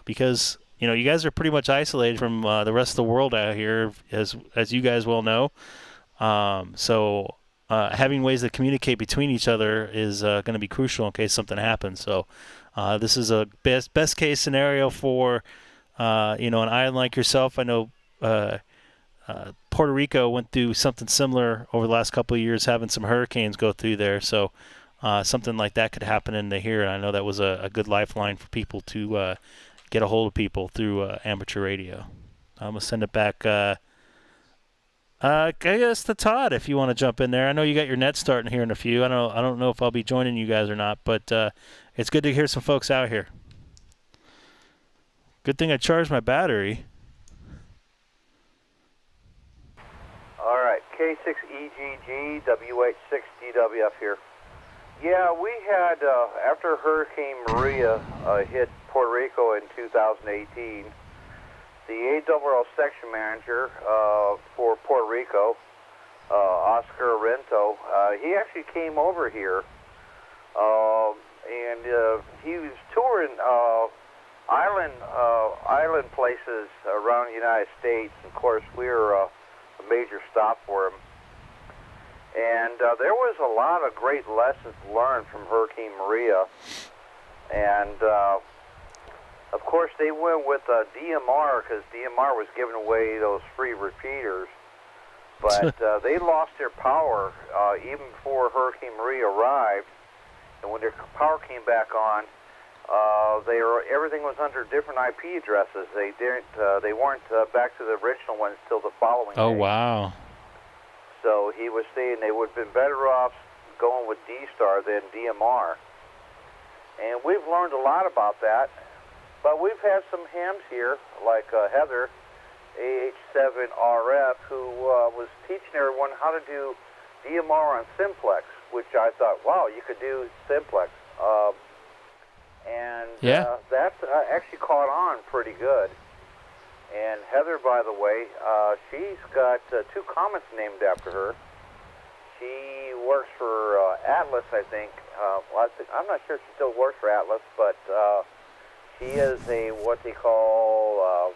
because you guys are pretty much isolated from the rest of the world out here, as you guys well know. So having ways to communicate between each other is going to be crucial in case something happens. So this is a best case scenario for an island like yourself. I know Puerto Rico went through something similar over the last couple of years, having some hurricanes go through there. So something like that could happen in here, and I know that was a good lifeline for people to get a hold of people through amateur radio. I'm gonna send it back. I guess to Todd, if you want to jump in there. I know you got your net starting here in a few. I don't know if I'll be joining you guys or not, but it's good to hear some folks out here. Good thing I charged my battery. All right, K6EGG, WH6DWF here. Yeah, we had, after Hurricane Maria hit Puerto Rico in 2018, the ARRL section manager for Puerto Rico, Oscar Arento, he actually came over here, and he was touring island places around the United States. Of course, we were a major stop for him. And there was a lot of great lessons learned from Hurricane Maria. And, of course, they went with DMR because DMR was giving away those free repeaters. But they lost their power even before Hurricane Maria arrived. And when their power came back on, everything was under different IP addresses. They weren't back to the original ones till the following day. Oh, wow. So he was saying they would have been better off going with DStar than DMR. And we've learned a lot about that. But we've had some hams here, like Heather, AH7RF, who was teaching everyone how to do DMR on simplex, which I thought, wow, you could do simplex. and Yeah. that's actually caught on pretty good. And Heather, by the way, she's got 2 comets named after her. She works for Atlas, I think. I'm not sure if she still works for Atlas, but she is a what they call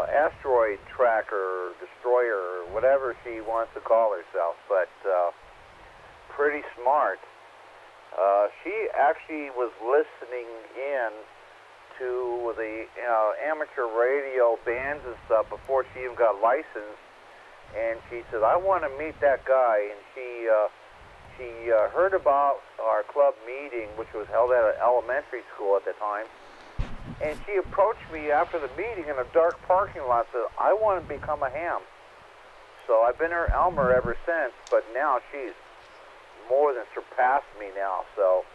asteroid tracker, destroyer, or whatever she wants to call herself. But pretty smart. She actually was listening in to the amateur radio bands and stuff before she even got licensed. And she said, I want to meet that guy. And she heard about our club meeting, which was held at an elementary school at the time. And she approached me after the meeting in a dark parking lot and said, I want to become a ham. So I've been her Elmer ever since, but now she's more than surpassed me now. So,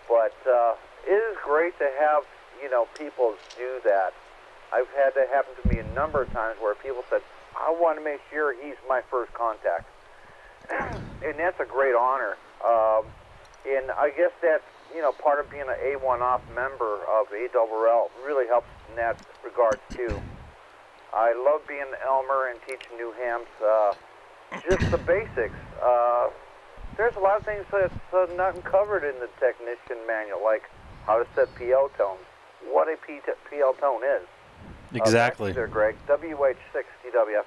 but it is great to have, people do that. I've had that happen to me a number of times where people said, I want to make sure he's my first contact. And that's a great honor. And I guess that's, part of being an A1 off member of ARRL really helps in that regard too. I love being an Elmer and teaching new hams, just the basics. There's a lot of things that's not covered in the technician manual, like how to set PL tones, what a PL tone is. Exactly. There, Greg. WH6DWF.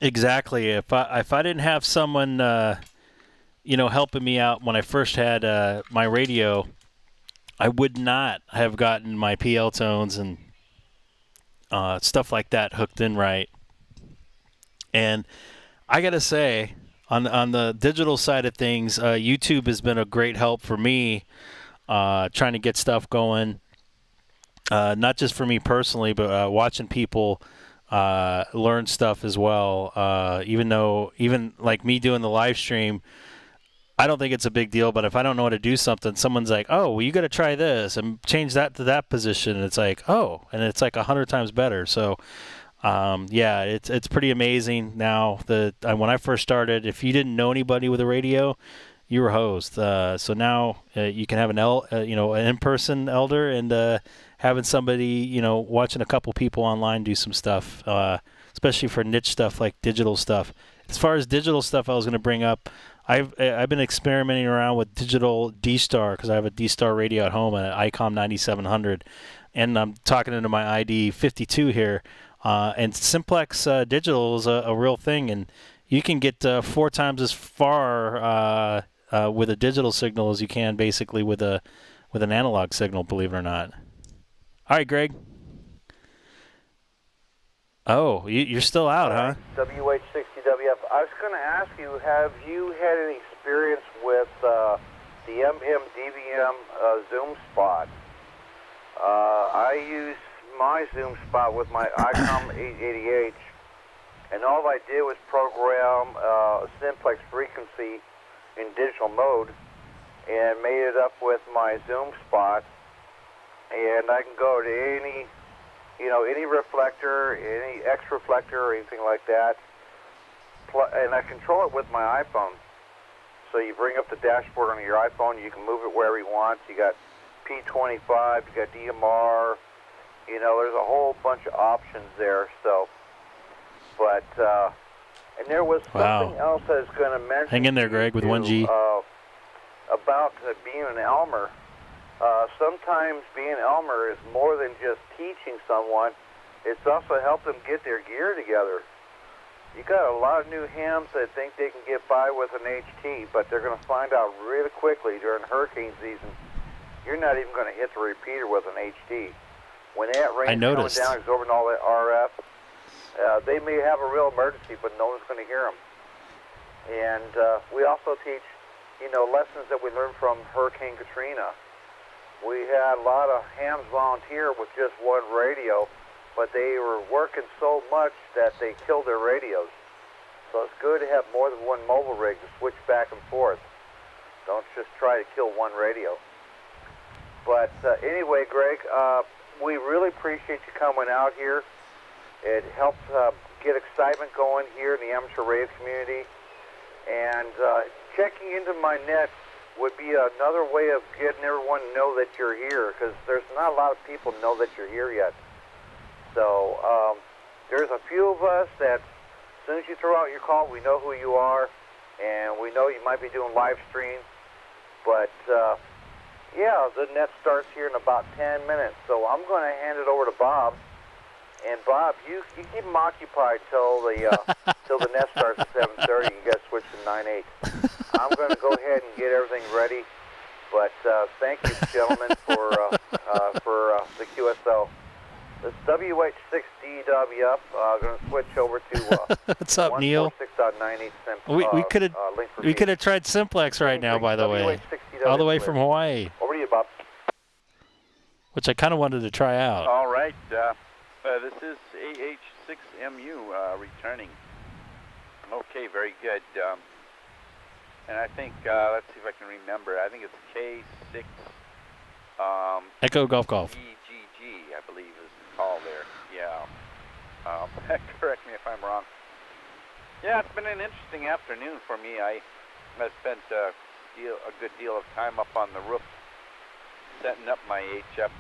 Exactly. If I didn't have someone, helping me out when I first had my radio, I would not have gotten my PL tones and stuff like that hooked in right. And I gotta say, on the digital side of things, YouTube has been a great help for me, trying to get stuff going. Not just for me personally, but watching people learn stuff as well. Even like me doing the live stream, I don't think it's a big deal. But if I don't know how to do something, someone's like, "Oh, well, you got to try this and change that to that position." And it's like, "Oh," and it's like 100 times better. So, yeah, it's pretty amazing now. When I first started, if you didn't know anybody with a radio, you were hosed. So now you can have an in-person elder and having somebody, watching a couple people online do some stuff, especially for niche stuff like digital stuff. As far as digital stuff, I was going to bring up, I've been experimenting around with digital DStar because I have a DStar radio at home, an Icom 9700, and I'm talking into my ID 52 here. And simplex digital is a real thing, and you can get 4 times as far with a digital signal as you can basically with an analog signal, believe it or not. All right, Greg. Oh, you're still out, huh? WH60WF. I was going to ask you, have you had any experience with the MM-DVM zoom spot? I use my zoom spot with my Icom 880H, and all I did was program a simplex frequency in digital mode and made it up with my zoom spot, and I can go to any reflector, any X reflector or anything like that, and I control it with my iPhone. So you bring up the dashboard on your iPhone, you can move it wherever you want. You got P25, you got DMR, there's a whole bunch of options there. So, but and there was something else I was going to mention. Hang in there, Greg, with 1G. About being an Elmer. Sometimes being an Elmer is more than just teaching someone. It's also helped them get their gear together. You got a lot of new hams that think they can get by with an HT, but they're going to find out really quickly during hurricane season, you're not even going to hit the repeater with an HT. When that rain's coming down, absorbing all that RF, they may have a real emergency, but no one's going to hear them. And we also teach, lessons that we learned from Hurricane Katrina. We had a lot of hams volunteer with just one radio, but they were working so much that they killed their radios. So it's good to have more than one mobile rig to switch back and forth. Don't just try to kill one radio. But anyway, Greg, we really appreciate you coming out here. It helps get excitement going here in the amateur radio community. And checking into my net would be another way of getting everyone to know that you're here, because there's not a lot of people know that you're here yet. So there's a few of us that as soon as you throw out your call, we know who you are, and we know you might be doing live stream. But yeah, the net starts here in about 10 minutes, so I'm going to hand it over to Bob. And Bob, you keep him occupied till the net starts at 7:30. You guys switch to 9/8. I'm going to go ahead and get everything ready. But thank you, gentlemen, for the QSO. This WH6DW up. Going to switch over to What's up, Neil? 146.98. We could have tried simplex right now, by the way, all the way from Hawaii. Over to you, Bob. Which I kind of wanted to try out. All right. This is AH6MU returning. Okay, very good. And I think, let's see if I can remember. I think it's K6. Echo Golf Golf. EGG, I believe, is the call there. Yeah. Correct me if I'm wrong. Yeah, it's been an interesting afternoon for me. I spent a good deal of time up on the roof setting up my HF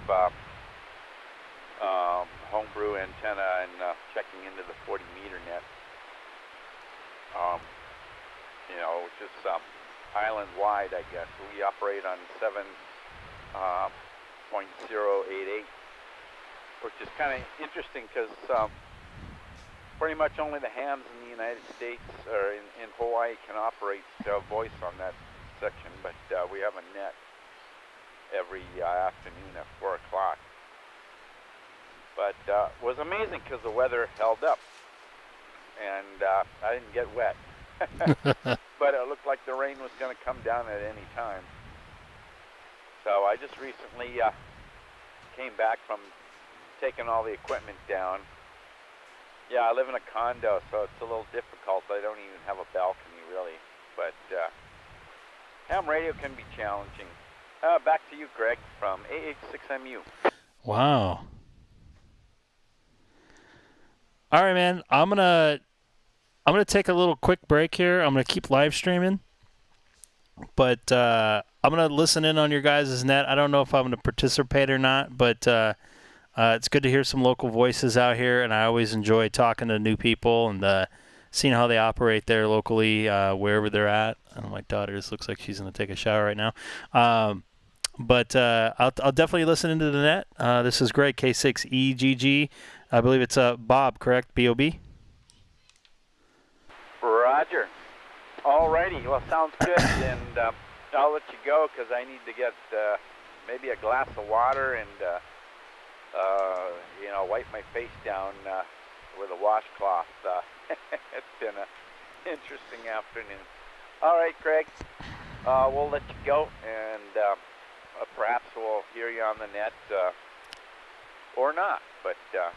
homebrew antenna and checking into the 40-meter net. You know, which is island-wide, I guess. We operate on 7.088, which is kind of interesting because pretty much only the hams in the United States or in Hawaii can operate voice on that section, but we have a net every afternoon at 4 o'clock. But it was amazing because the weather held up, and I didn't get wet. But it looked like the rain was going to come down at any time. So I just recently came back from taking all the equipment down. Yeah, I live in a condo, so it's a little difficult. I don't even have a balcony, really. But ham radio can be challenging. Back to you, Greg, from AH6MU. Wow. All right, man. I'm gonna take a little quick break here. I'm gonna keep live streaming, but I'm gonna listen in on your guys' net. I don't know if I'm gonna participate or not, but it's good to hear some local voices out here, and I always enjoy talking to new people and seeing how they operate there locally, wherever they're at. And my daughter just looks like she's gonna take a shower right now. But I'll definitely listen into the net. This is Greg, K6EGG. I believe it's Bob, correct? B-O-B? Roger. Alrighty. Well, sounds good. And I'll let you go because I need to get maybe a glass of water and, wipe my face down with a washcloth. It's been an interesting afternoon. All right, Greg. We'll let you go, and perhaps we'll hear you on the net or not. But I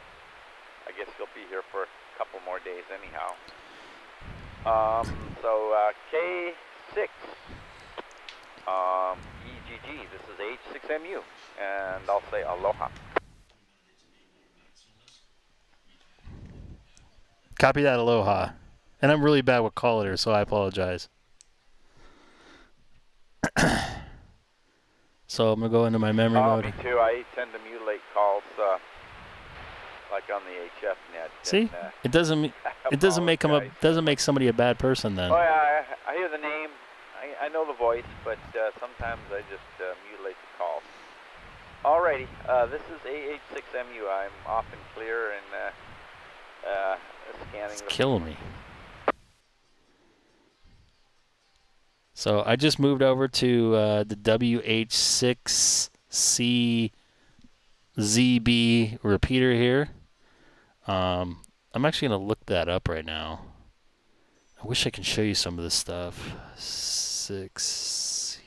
guess you'll be here for a couple more days anyhow. So K6 EGG, this is H6MU, and I'll say aloha. Copy that, aloha. And I'm really bad with callers, so I apologize. So I'm going to go into my memory mode. Me too. I tend to mutilate calls like on the HF net. See? And, it doesn't make somebody a bad person then. Oh yeah, I hear the name. I know the voice, but sometimes I just mutilate the calls. Alrighty, this is AH6MU. I'm off and clear and scanning. It's killing me. So I just moved over to the WH6CZB repeater here. I'm actually going to look that up right now. I wish I could show you some of this stuff. 6.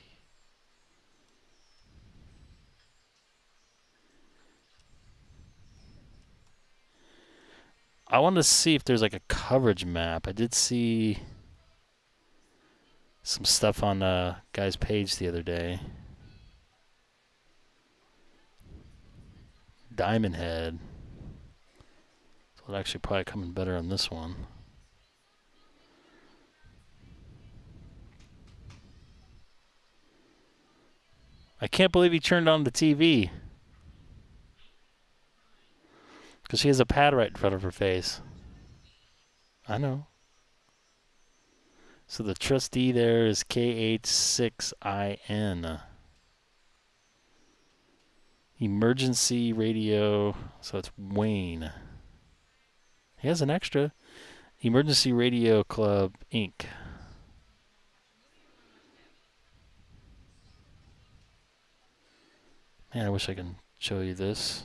I want to see if there's like a coverage map. I did see some stuff on a guy's page the other day. Diamond Head. So it'll actually probably come in better on this one. I can't believe he turned on the TV. Because she has a pad right in front of her face. I know. So the trustee there is K6EGG. Emergency radio. So it's Wayne. He has an extra. Emergency Radio Club, Inc. Man, I wish I could show you this.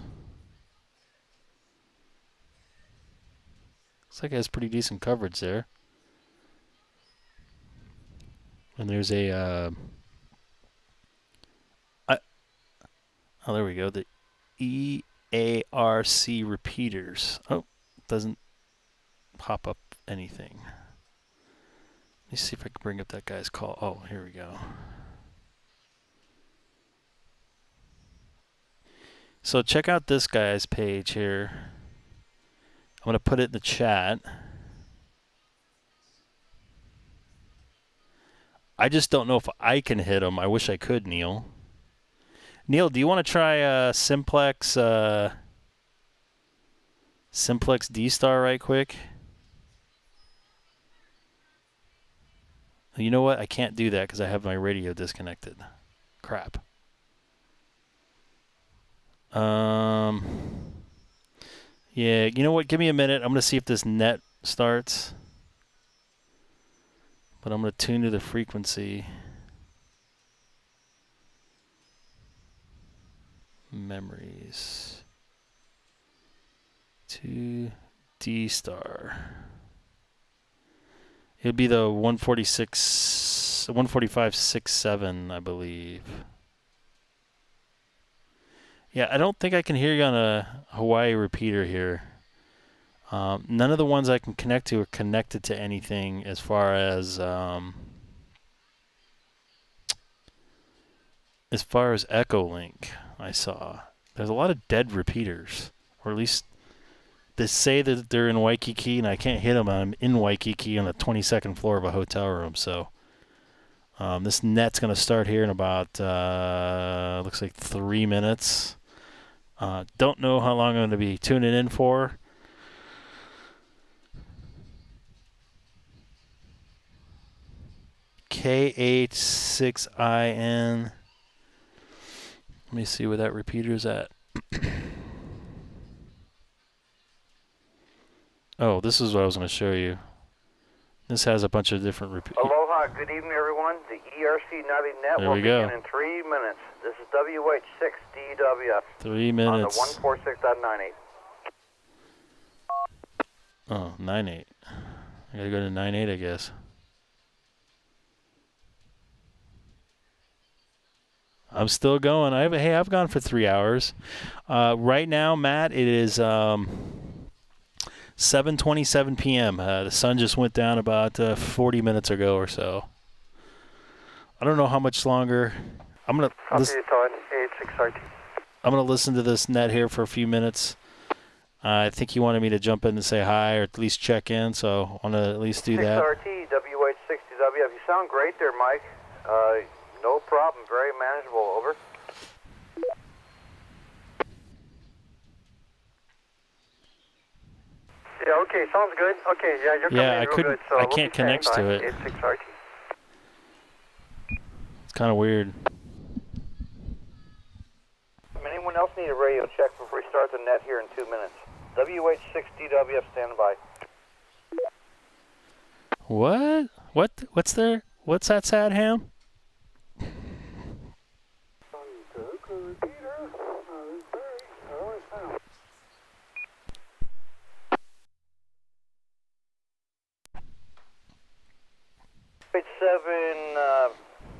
Looks like it has pretty decent coverage there. And there's a, oh, there we go. The EARC repeaters. Oh, doesn't pop up anything. Let me see if I can bring up that guy's call. Oh, here we go. So check out this guy's page here. I'm going to put it in the chat. I just don't know if I can hit him. I wish I could, Neil. Neil, do you want to try Simplex DStar right quick? You know what? I can't do that because I have my radio disconnected. Crap. Yeah, you know what? Give me a minute. I'm going to see if this net starts. But I'm going to tune to the frequency. Memories. To DStar. It'll be the 145.67, I believe. Yeah, I don't think I can hear you on a Hawaii repeater here. None of the ones I can connect to are connected to anything as far as Echolink. I saw there's a lot of dead repeaters, or at least they say that they're in Waikiki, and I can't hit them. I'm in Waikiki on the 22nd floor of a hotel room, so this net's going to start here in about looks like 3 minutes. Don't know how long I'm going to be tuning in for. K6EGG. Let me see where that repeater's at. Oh, this is what I was going to show you. This has a bunch of different repeaters. Aloha, good evening, everyone. The ERC 90 net There will we go. begin in 3 minutes. This is WH6DWF 3 minutes. on the 146.98. Oh, 9.8. I gotta go to 9.8, I guess. I'm still going. I've gone for 3 hours. Right now, Matt, it is 7:27 p.m. The sun just went down about 40 minutes ago or so. I don't know how much longer. I'm gonna listen to this net here for a few minutes. I think you wanted me to jump in and say hi or at least check in, so I want to at least do that. 6RT, WH60WF. You sound great there, Mike. No problem. Very manageable. Over. Yeah, okay, sounds good. Okay, yeah, you're coming in real good. So I can't connect to it. It's 6RT. It's kind of weird. Anyone else need a radio check before we start the net here in 2 minutes? WH6DWF, stand by. What? What's there? What's that, sad ham?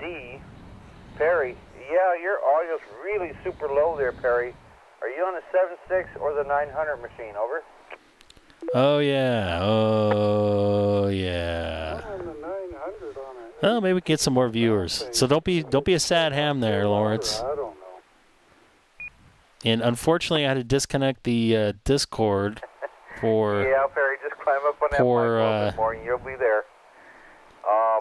D, Perry. Yeah, your audio's really super low there, Perry. Are you on the 76 or the 900 machine? Over. Oh yeah. Oh yeah. I'm on the 900 on it. Well, maybe we can get some more viewers. So don't be a sad ham there, Lawrence. I don't know. And unfortunately, I had to disconnect the Discord for Yeah, Perry, just climb up on that mic a little bit more and you'll be there.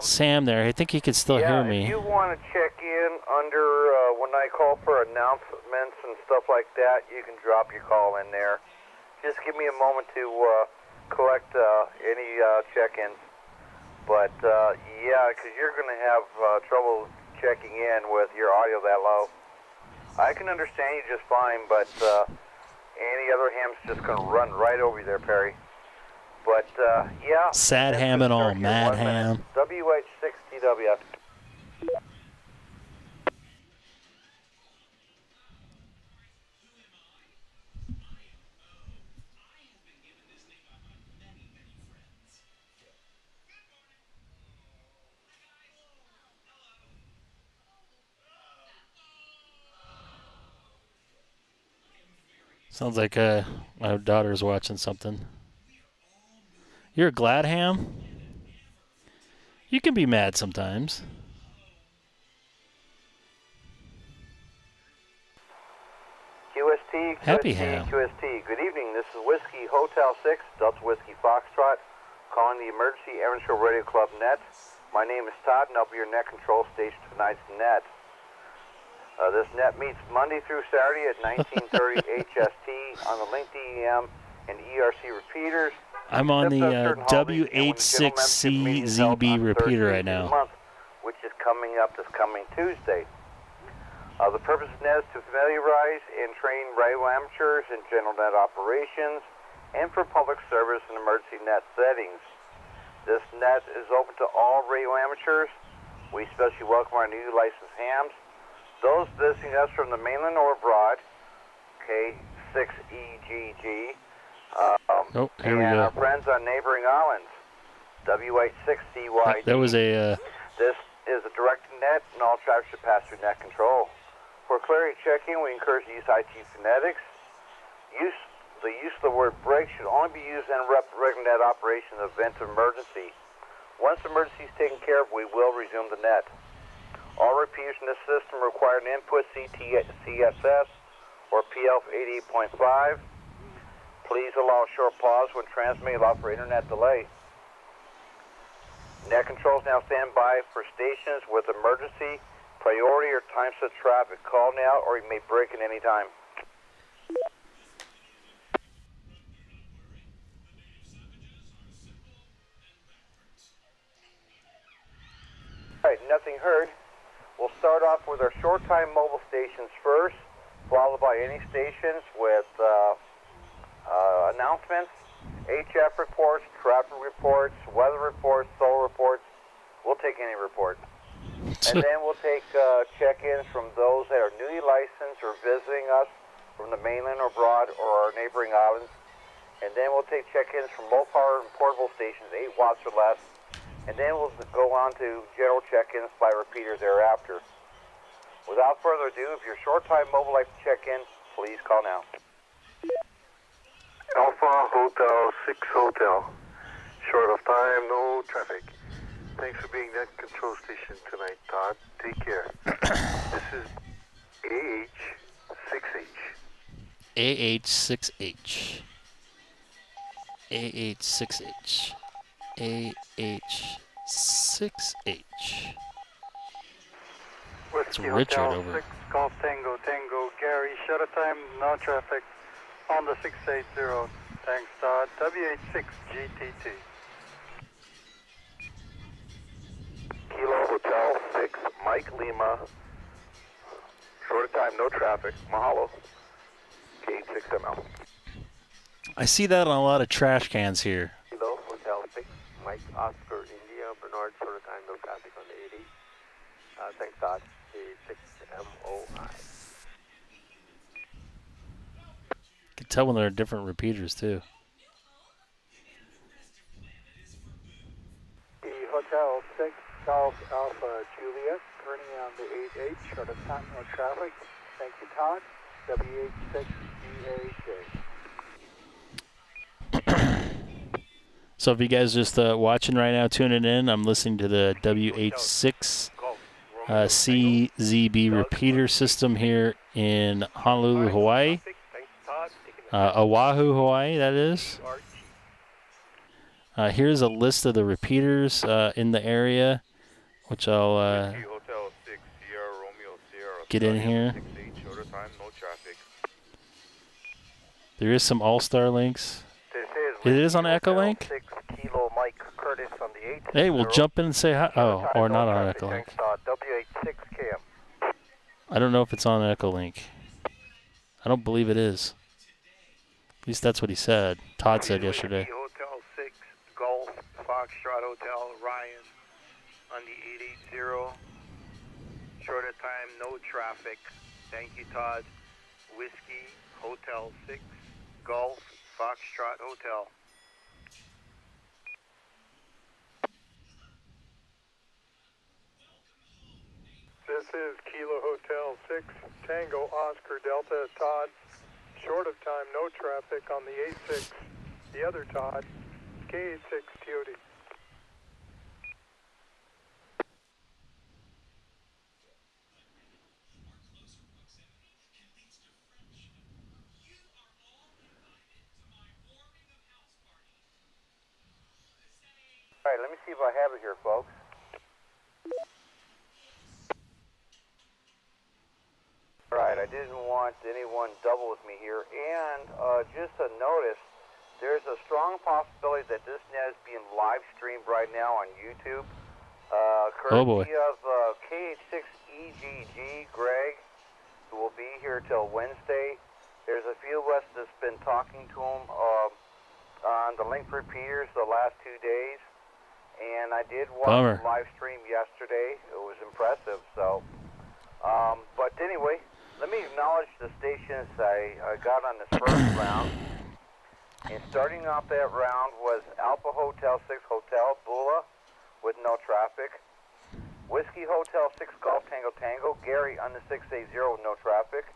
Sam there. I think he can still hear me. If you want to check in under when I call for announcements and stuff like that, you can drop your call in there. Just give me a moment to collect any check-ins. But, yeah, because you're going to have trouble checking in with your audio that low. I can understand you just fine, but any other ham's just going to run right over you there, Perry. But, yeah. Sad ham and all, mad ham. WH6TW. Sounds like my daughter's watching something. You're a glad ham? You can be mad sometimes. QST, Happy QST, ham. QST. Good evening. This is Whiskey Hotel 6, Delta Whiskey Foxtrot, calling the Emergency Amateur Radio Club net. My name is Todd, and I'll be your net control station for tonight's net. This net meets Monday through Saturday at 1930 HST on the Link DEM and ERC repeaters. I'm on the W86CZB repeater right now. Month, which is coming up this coming Tuesday. The purpose of net is to familiarize and train radio amateurs in general net operations and for public service and emergency net settings. This net is open to all radio amateurs. We especially welcome our new licensed hams, those visiting us from the mainland or abroad, K6EGG, here we and go. our friends on neighboring islands, WH6CYG. That was a... This is a direct net, and all traffic should pass through net control. For clarity checking, we encourage the use of IT phonetics. The use of the word break should only be used to interrupt regular net operation in the event of emergency. Once the emergency is taken care of, we will resume the net. All repeaters in this system require an input CSS or PL 88.5. Please allow a short pause when transmitting, allow for internet delay. Net controls now stand by for stations with emergency, priority, or time-set traffic. Call now or you may break at any time. All right, nothing heard. We'll start off with our short-time mobile stations first, followed by any stations with announcements, HF reports, traffic reports, weather reports, solar reports. We'll take any report. And then we'll take check-ins from those that are newly licensed or visiting us from the mainland or abroad or our neighboring islands. And then we'll take check-ins from low-power and portable stations, 8 watts or less. And then we'll go on to general check-ins by repeater thereafter. Without further ado, if you're short-time mobile like to check in, please call now. Alpha Hotel 6 Hotel. Short of time, no traffic. Thanks for being that control station tonight, Todd. Take care. This is AH6H. AH6H. AH6H. It's Richard over. 6 Golf Tango Tango. Gary, shutter time, no traffic on the 680. Thanks, Todd. WH6GTT. Kilo Hotel 6, Mike Lima. Short time, no traffic. Mahalo. K6ML. I see that on a lot of trash cans here. Kilo Hotel 6, Mike Oscar India. Bernard, short time, no traffic on the 80. Thanks, Todd. K6MOI. You can tell when there are different repeaters too. Hotel 6, Golf Alpha Juliet, turning on the 8H, short of time, no traffic. Thank you, Todd. WH6EAJ. So if you guys just watching right now, tuning in, I'm listening to the WH6CZB repeater system here in Honolulu, Hawaii. Oahu, Hawaii, that is. Here's a list of the repeaters in the area, which I'll Hotel 6, Sierra Romeo Sierra. get in here. 6-8, shorter time, no traffic. There is some Allstar links. This It is on Echolink? 6 Kilo Mike Curtis on the 8. Hey, we'll jump in and say hi. Oh, or not on Echolink. W86KM. I don't know if it's on Echolink. I don't believe it is. At least that's what he said. Todd said yesterday. Hotel 6 Golf Foxtrot Hotel Ryan on the 880. Shorter time, no traffic. Thank you, Todd. Whiskey Hotel 6 Golf Foxtrot Hotel. This is Kilo Hotel 6 Tango Oscar Delta. Todd. Short of time, no traffic on the 86. The other Todd, K6EGG. All right, let me see if I have it here, folks. All right, I didn't want anyone double with me here. And just a notice, there's a strong possibility that this net is being live streamed right now on YouTube. Oh, boy. Courtesy of K6EGG, Greg, who will be here till Wednesday. There's a few of us that's been talking to him on the link repeaters the last 2 days. And I did watch Bummer. the live stream yesterday. It was impressive. So, but anyway, let me acknowledge the stations I got on this first round. And starting off that round was Alpha Hotel 6 Hotel Bula with no traffic. Whiskey Hotel 6 Golf Tango Tango, Gary on the 680 with no traffic.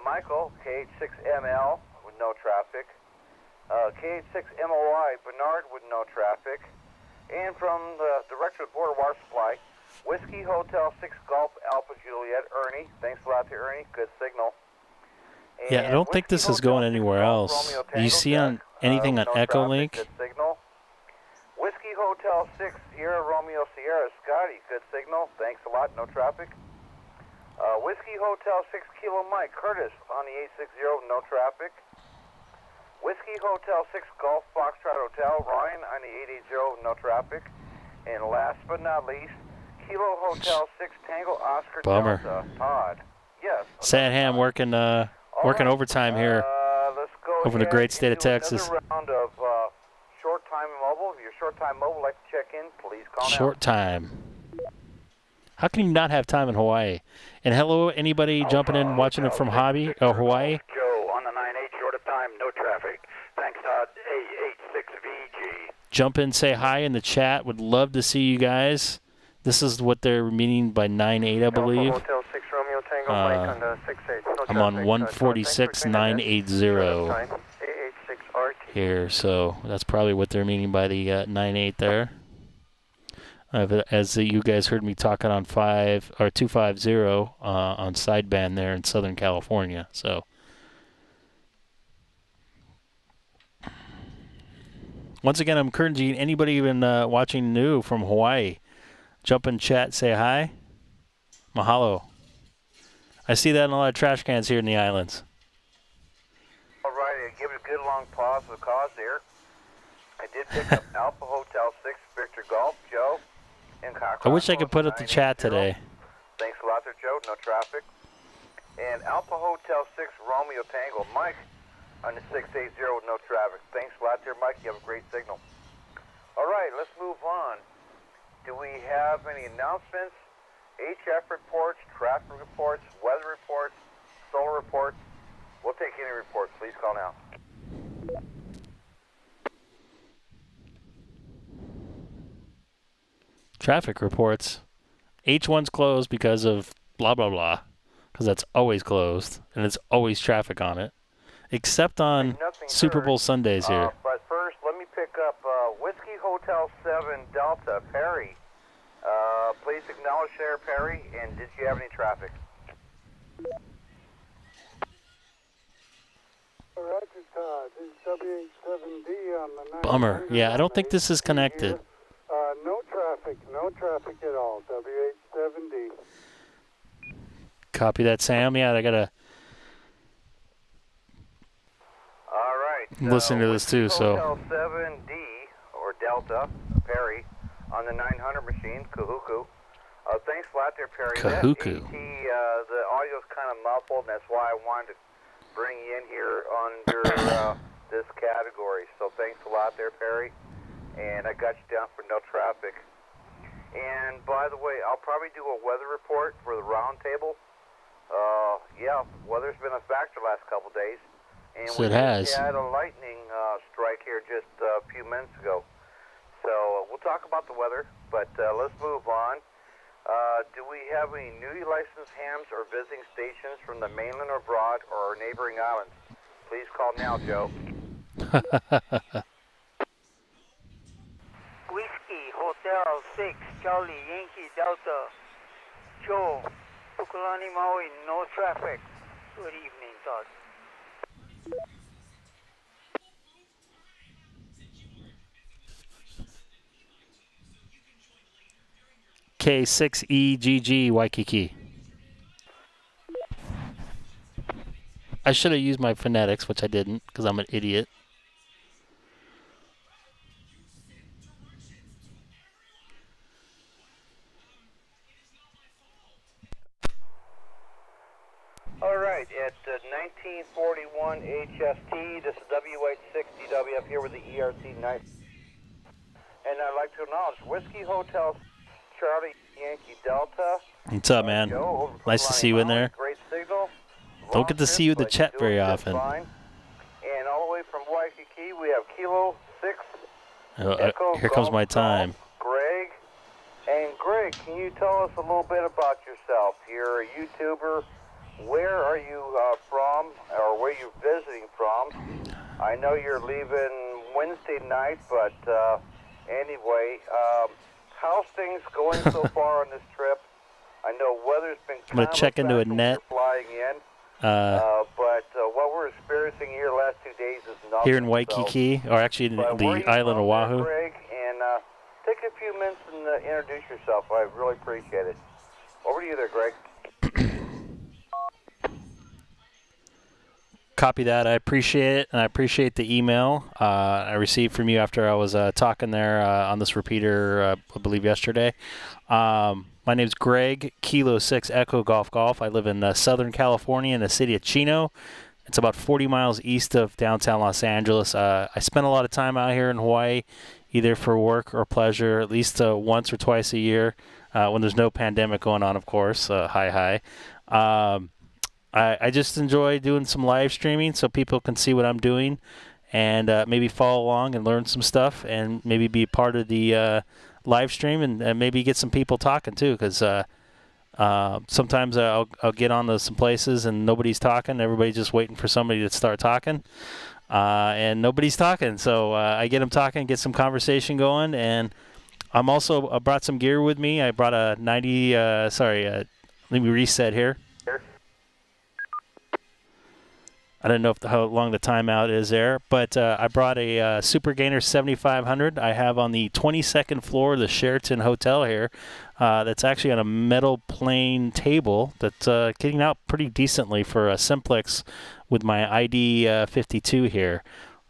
Michael, KH6ML with no traffic. KH6MOI, Bernard with no traffic. And from the Director of Border Water Supply, Whiskey Hotel 6 Golf Alpha Juliet, Ernie. Thanks a lot to Ernie, good signal. Yeah, I don't think this is going anywhere else. Do you see on anything on Echolink? Good signal. Whiskey Hotel 6 Sierra Romeo Sierra, Scotty, good signal. Thanks a lot, no traffic. Whiskey Hotel 6 Kilo Mike Curtis on the 860, no traffic. Whiskey Hotel 6 Golf Foxtrot Hotel Ryan on the 880, no traffic. And last but not least, Kilo Hotel 6 Tango Oscar Bummer. Delta Todd. Yes. Sad Ham working overtime here Let's go over in the great state of Texas. Another round of short time mobile. If you're short time mobile, like to check in, please call now. Short time. How can you not have time in Hawaii? And hello, anybody jumping in, watching it from Hawaii? Joe on the 98, short of time, no traffic. Thanks, Todd. A86VG. Jump in, say hi in the chat. Would love to see you guys. This is what they're meaning by 98, I believe. Hotel 6 Romeo Tango Mike on the 68. No I'm on traffic. 146,980 A86RT. here, so that's probably what they're meaning by the 98 there. As you guys heard me talking on 250 on sideband there in Southern California. So once again, I'm encouraging anybody even watching new from Hawaii, jump in chat, say hi. Mahalo. I see that in a lot of trash cans here in the islands. All right, give it a good long pause for the cause there. I did pick up Alpha Hotel 6 Victor Golf, Joe. I wish I could put up the chat today. Thanks a lot there, Joe. No traffic. And Alpha Hotel 6 Romeo Tango, Mike on the 680 with no traffic. Thanks a lot there, Mike. You have a great signal. All right, let's move on. Do we have any announcements? HF reports, traffic reports, weather reports, solar reports? We'll take any reports. Please call now. Traffic reports. H1's closed because of blah, blah, blah. Because that's always closed. And it's always traffic on it. Except on Super Bowl Sundays here. But first, let me pick up Whiskey Hotel 7 Delta, Perry. Please acknowledge there, Perry. And did you have any traffic? Roger, Todd. This is W87D on the 900. Bummer. Yeah, I don't think this is connected. No traffic at all. W87D. Copy that, Sam. Yeah, I gotta All right. listen to this too. So Hotel 7D or Delta Perry on the 900 machine, Kahuku. Thanks a lot there, Perry. Kahuku. The audio's kind of muffled, and that's why I wanted to bring you in here under this category. So thanks a lot there, Perry. And I got you down for no traffic. And by the way, I'll probably do a weather report for the round table. Yeah, weather's been a factor last couple days. And So it has. We had a lightning strike here just a few minutes ago. So we'll talk about the weather, but let's move on. Do we have any newly licensed hams or visiting stations from the mainland or abroad or neighboring islands? Please call now, Joe. Whiskey Hotel 6 Charlie Yankee Delta Joe Pukulani Maui, no traffic. Good evening, Todd. K6EGG Waikiki. I should have used my phonetics, which I didn't, because I'm an idiot. All right, at 1941 HST, this is W860W up here with the ERC 9. And I'd like to acknowledge Whiskey Hotel Charlie Yankee Delta. What's up, man? Nice to see you in there. Great signal. Don't get to see you in the chat very often. Fine. And all the way from Waikiki, we have Kilo 6. Here comes my time. Greg. And Greg, can you tell us a little bit about yourself? You're a YouTuber. Where are you from, or where are you visiting from? I know you're leaving Wednesday night, but anyway, how's things going so far on this trip? I know weather's been I'm going to check into a net. Flying in, but what we're experiencing here the last 2 days is nothing. Here in Waikiki, or actually in the island of Oahu. Greg, and take a few minutes and introduce yourself. I really appreciate it. Over to you there, Greg. Copy that. I appreciate it, and I appreciate the email I received from you after I was talking there on this repeater, I believe, yesterday. My name's Greg, Kilo 6 Echo Golf Golf. I live in Southern California in the city of Chino. It's about 40 miles east of downtown Los Angeles. I spend a lot of time out here in Hawaii, either for work or pleasure, at least once or twice a year, when there's no pandemic going on, of course. Hi. I just enjoy doing some live streaming so people can see what I'm doing and maybe follow along and learn some stuff and maybe be part of the live stream and maybe get some people talking too, because sometimes I'll get on some places and nobody's talking. Everybody's just waiting for somebody to start talking, and nobody's talking. So I get them talking, get some conversation going, and I'm also I brought some gear with me. I brought a 90. Let me reset here. I don't know how long the timeout is there, but I brought a Super Gainer 7500 I have on the 22nd floor of the Sheraton Hotel here. That's actually on a metal plane table that's getting out pretty decently for a simplex with my ID 52 here.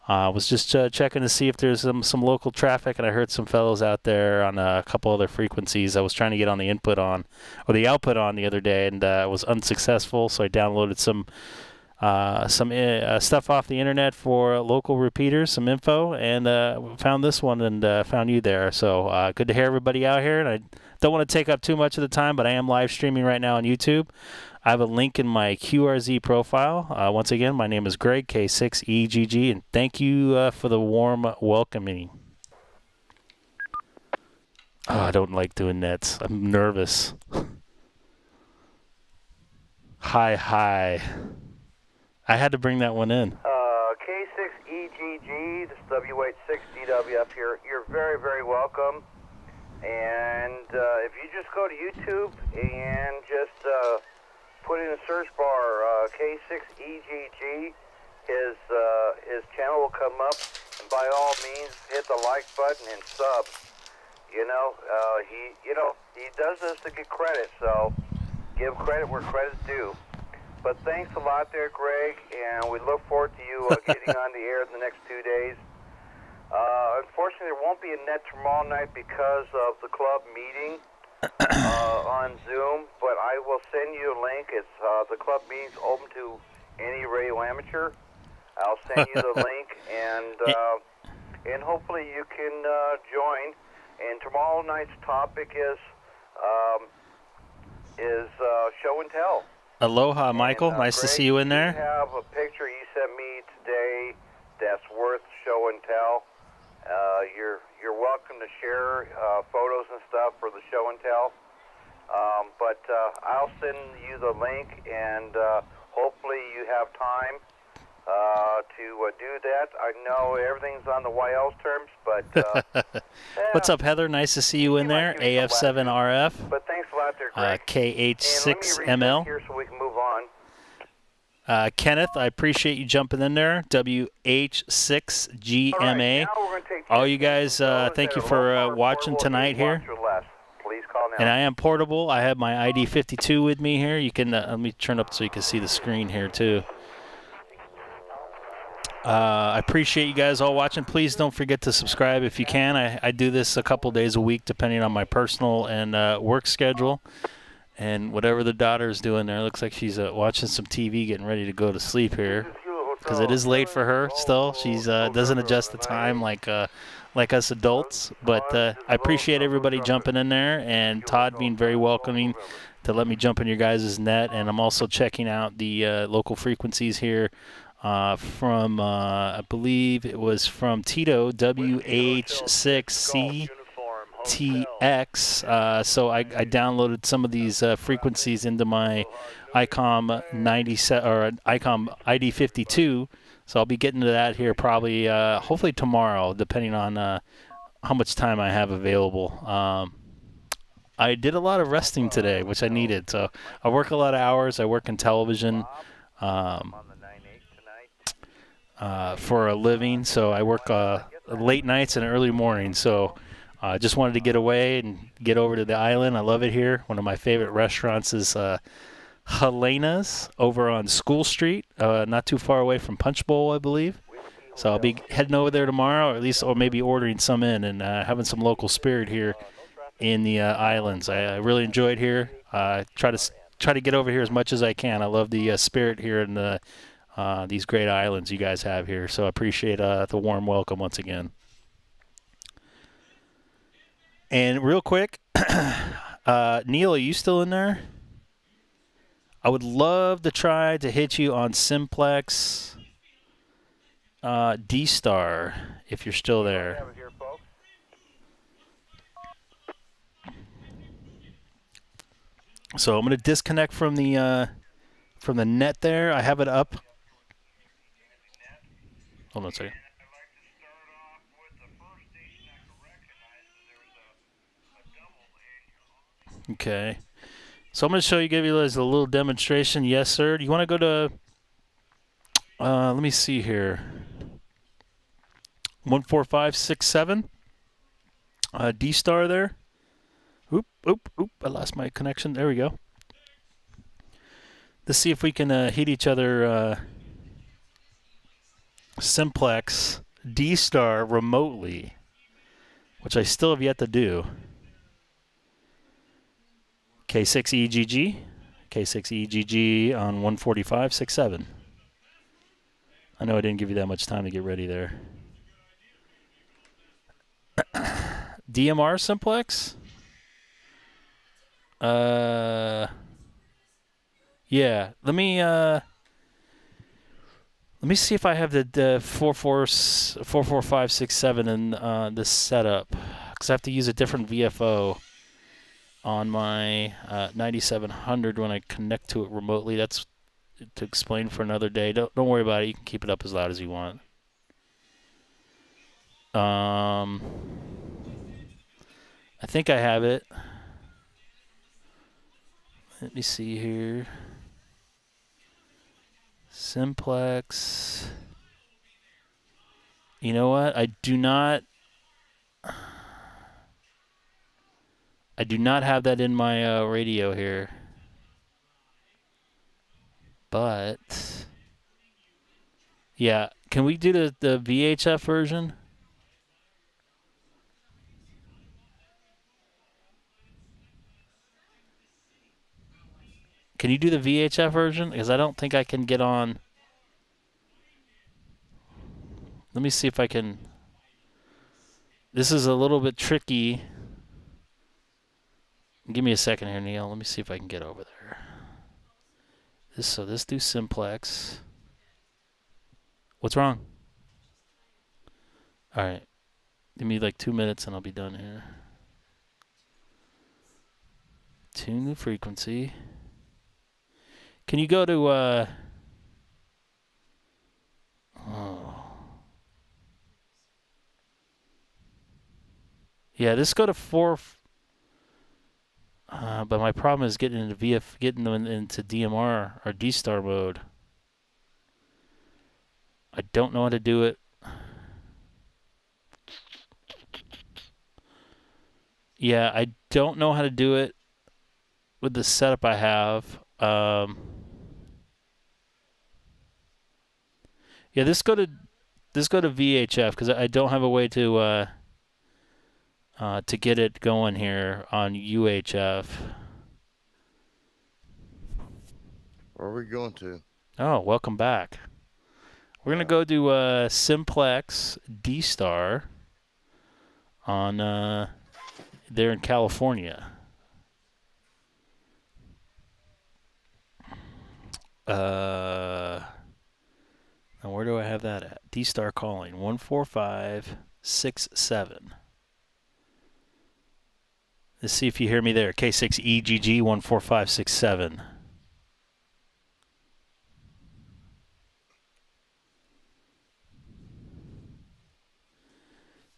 I was just checking to see if there's some local traffic, and I heard some fellows out there on a couple other frequencies. I was trying to get on the output on the other day, and I was unsuccessful, so I downloaded some stuff off the internet for local repeaters, some info, and found this one and found you there. So good to hear everybody out here, and I don't want to take up too much of the time, but I am live streaming right now on YouTube. I have a link in my QRZ profile. Once again, my name is Greg, K6EGG, and thank you for the warm welcoming. Oh, I don't like doing nets. I'm nervous. Hi. I had to bring that one in. K6EGG, this is W860W up here. You're very, very welcome. And if you just go to YouTube and just put in a search bar K6EGG, his channel will come up, and by all means, hit the like button and sub. He does this to get credit, so give credit where credit's due. But thanks a lot there, Greg, and we look forward to you getting on the air in the next 2 days. Unfortunately, there won't be a net tomorrow night because of the club meeting on Zoom, but I will send you a link. It's the club meeting's open to any radio amateur. I'll send you the link, and hopefully you can join. And tomorrow night's topic is show and tell. Aloha, Michael. Nice to see you in there. I have a picture you sent me today that's worth show and tell. You're welcome to share photos and stuff for the show and tell. But I'll send you the link, and hopefully you have time to do that. I know everything's on the YL's terms, but what's up, Heather? Nice to see you in there. AF7RF. But thanks a lot there, Greg. KH6ML. Here so we can move on. Kenneth, I appreciate you jumping in there. WH6GMA. All you guys, thank you for watching tonight here. And I am portable. I have my ID52 with me here. You can let me turn up so you can see the screen here too. I appreciate you guys all watching. Please don't forget to subscribe if you can. I do this a couple days a week depending on my personal and work schedule. And whatever the daughter's doing there, looks like she's watching some TV, getting ready to go to sleep here. Because it is late for her still. She's doesn't adjust the time like us adults. But I appreciate everybody jumping in there, and Todd being very welcoming to let me jump in your guys' net. And I'm also checking out the local frequencies here from, I believe it was from Tito, WH6CTX. So I downloaded some of these frequencies into my Icom 97 or Icom ID52. So I'll be getting to that here probably, hopefully tomorrow, depending on how much time I have available. I did a lot of resting today, which I needed. So I work a lot of hours. I work in television for a living. So I work late nights and early mornings. So I just wanted to get away and get over to the island. I love it here. One of my favorite restaurants is Helena's over on School Street, not too far away from Punch Bowl, I believe. So I'll be heading over there tomorrow, or at least, or maybe ordering some in and having some local spirit here in the islands. I really enjoyed here. Try to get over here as much as I can. I love the spirit here in these great islands you guys have here. So I appreciate the warm welcome once again. And real quick, Neil, are you still in there? I would love to try to hit you on Simplex DStar if you're still there. So I'm going to disconnect from the net there. I have it up. Hold on a second. Okay. So I'm going to show you, give you guys a little demonstration. Yes, sir. Do you want to go to, let me see here, 14567, DStar there. Oop, I lost my connection. There we go. Let's see if we can hit each other Simplex DStar remotely, which I still have yet to do. K6EGG, K6EGG on 145.67. I know I didn't give you that much time to get ready there. DMR Simplex? Yeah. Let me see if I have the 44567 in this setup, because I have to use a different VFO on my 9700 when I connect to it remotely. That's to explain for another day. Don't worry about it. You can keep it up as loud as you want. I think I have it. Let me see here. Simplex. You know what? I do not have that in my radio here. But yeah, can we do the VHF version? Can you do the VHF version? Because I don't think I can get on. Let me see if I can. This is a little bit tricky. Give me a second here, Neil. Let me see if I can get over there. This do simplex. What's wrong? All right. Give me like 2 minutes and I'll be done here. Tune the frequency. Can you go to yeah, this go to 4. But my problem is getting into getting them into DMR or DStar mode. I don't know how to do it. Yeah, I don't know how to do it with the setup I have. Yeah, this go to VHF because I don't have a way to get it going here on UHF. Where are we going to? Oh, welcome back. We're gonna go to Simplex DStar on there in California. Now where do I have that at? DStar calling 14567. Let's see if you hear me there. K6EGG 14567.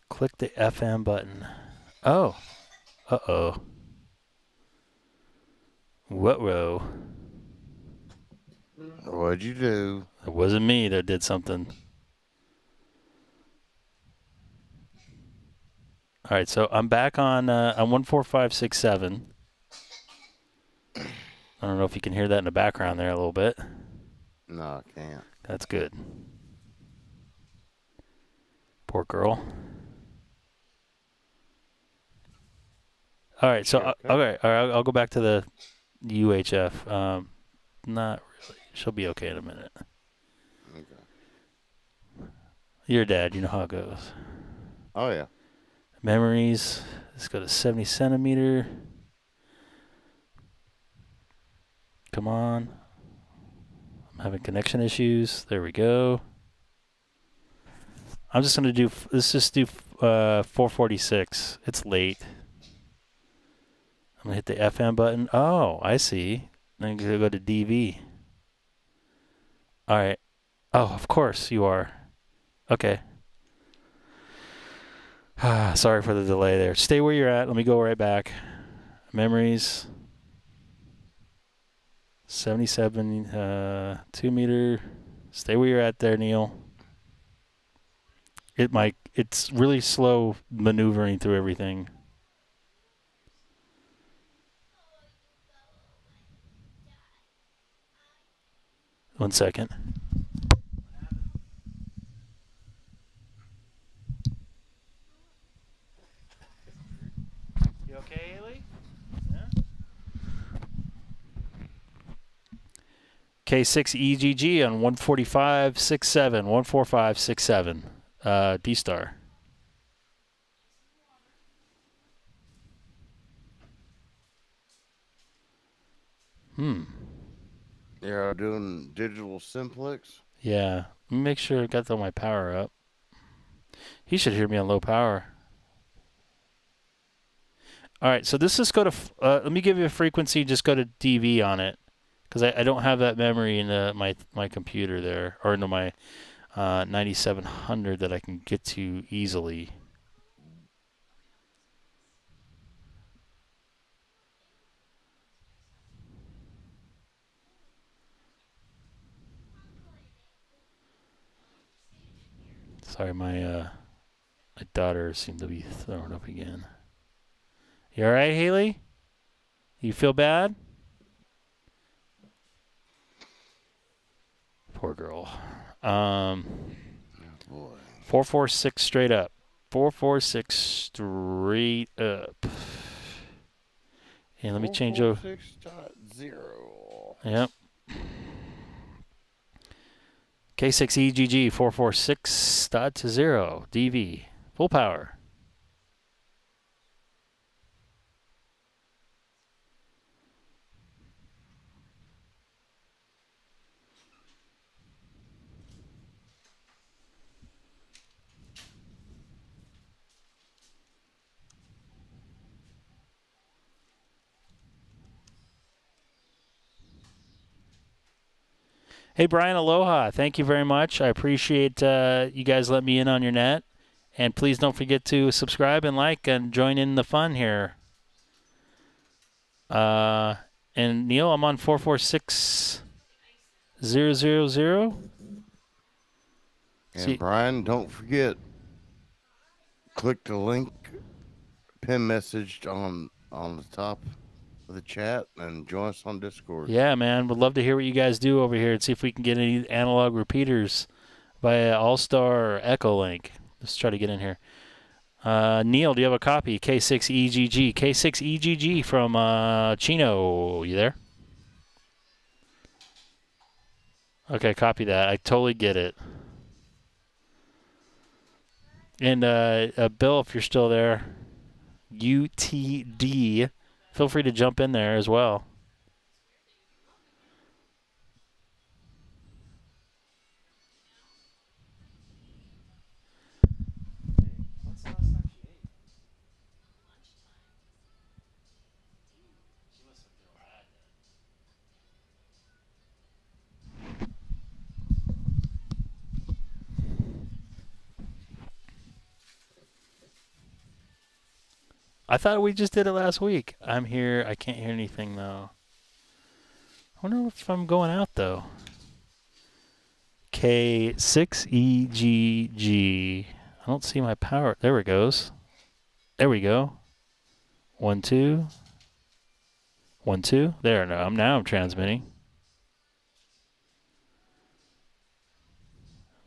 Click the FM button. Oh. Uh-oh. What-row? What'd you do? It wasn't me that did something. All right, so I'm back on 14567. I don't know if you can hear that in the background there a little bit. No, I can't. That's good. Poor girl. All right, so okay. All right, I'll go back to the UHF. Not really. She'll be okay in a minute. Okay. Your dad, you know how it goes. Oh yeah. Memories. Let's go to 70 centimeter. Come on. I'm having connection issues. There we go. I'm just gonna do. Let's just do 446. It's late. I'm gonna hit the FM button. Oh, I see. Then I'm gonna go to DV. All right. Oh, of course you are. Okay. Sorry for the delay there. Stay where you're at. Let me go right back. Memories. 77 2 meter. Stay where you're at there, Neil. It's really slow maneuvering through everything. One second. You okay, Haley? Yeah. K6EGG on 14567. 14567. DStar. Yeah, doing digital simplex. Yeah. Let me make sure I got all my power up. He should hear me on low power. All right, so this is go to. Let me give you a frequency. Just go to DV on it, because I don't have that memory in my computer there, or in my 9700 that I can get to easily. Sorry, my daughter seemed to be throwing up again. You all right, Haley? You feel bad? Poor girl. Oh, boy. 446 straight up. 446 straight up. And let me change over. 446.0. Yep. K6EGG 446.0 DV. Full power. Hey, Brian, aloha. Thank you very much. I appreciate you guys letting me in on your net. And please don't forget to subscribe and like and join in the fun here. And Neil, I'm on 446000. And Brian, don't forget, click the link, pin message on the top of the chat, and join us on Discord. Yeah, man. Would love to hear what you guys do over here and see if we can get any analog repeaters via Allstar or Echolink. Let's try to get in here. Neil, do you have a copy? K6EGG. K6EGG from Chino. You there? Okay, copy that. I totally get it. And Bill, if you're still there, UTD, feel free to jump in there as well. I thought we just did it last week. I'm here. I can't hear anything, though. I wonder if I'm going out, though. K6EGG. I don't see my power. There it goes. There we go. 1, 2. 1, 2. There. No, now I'm transmitting.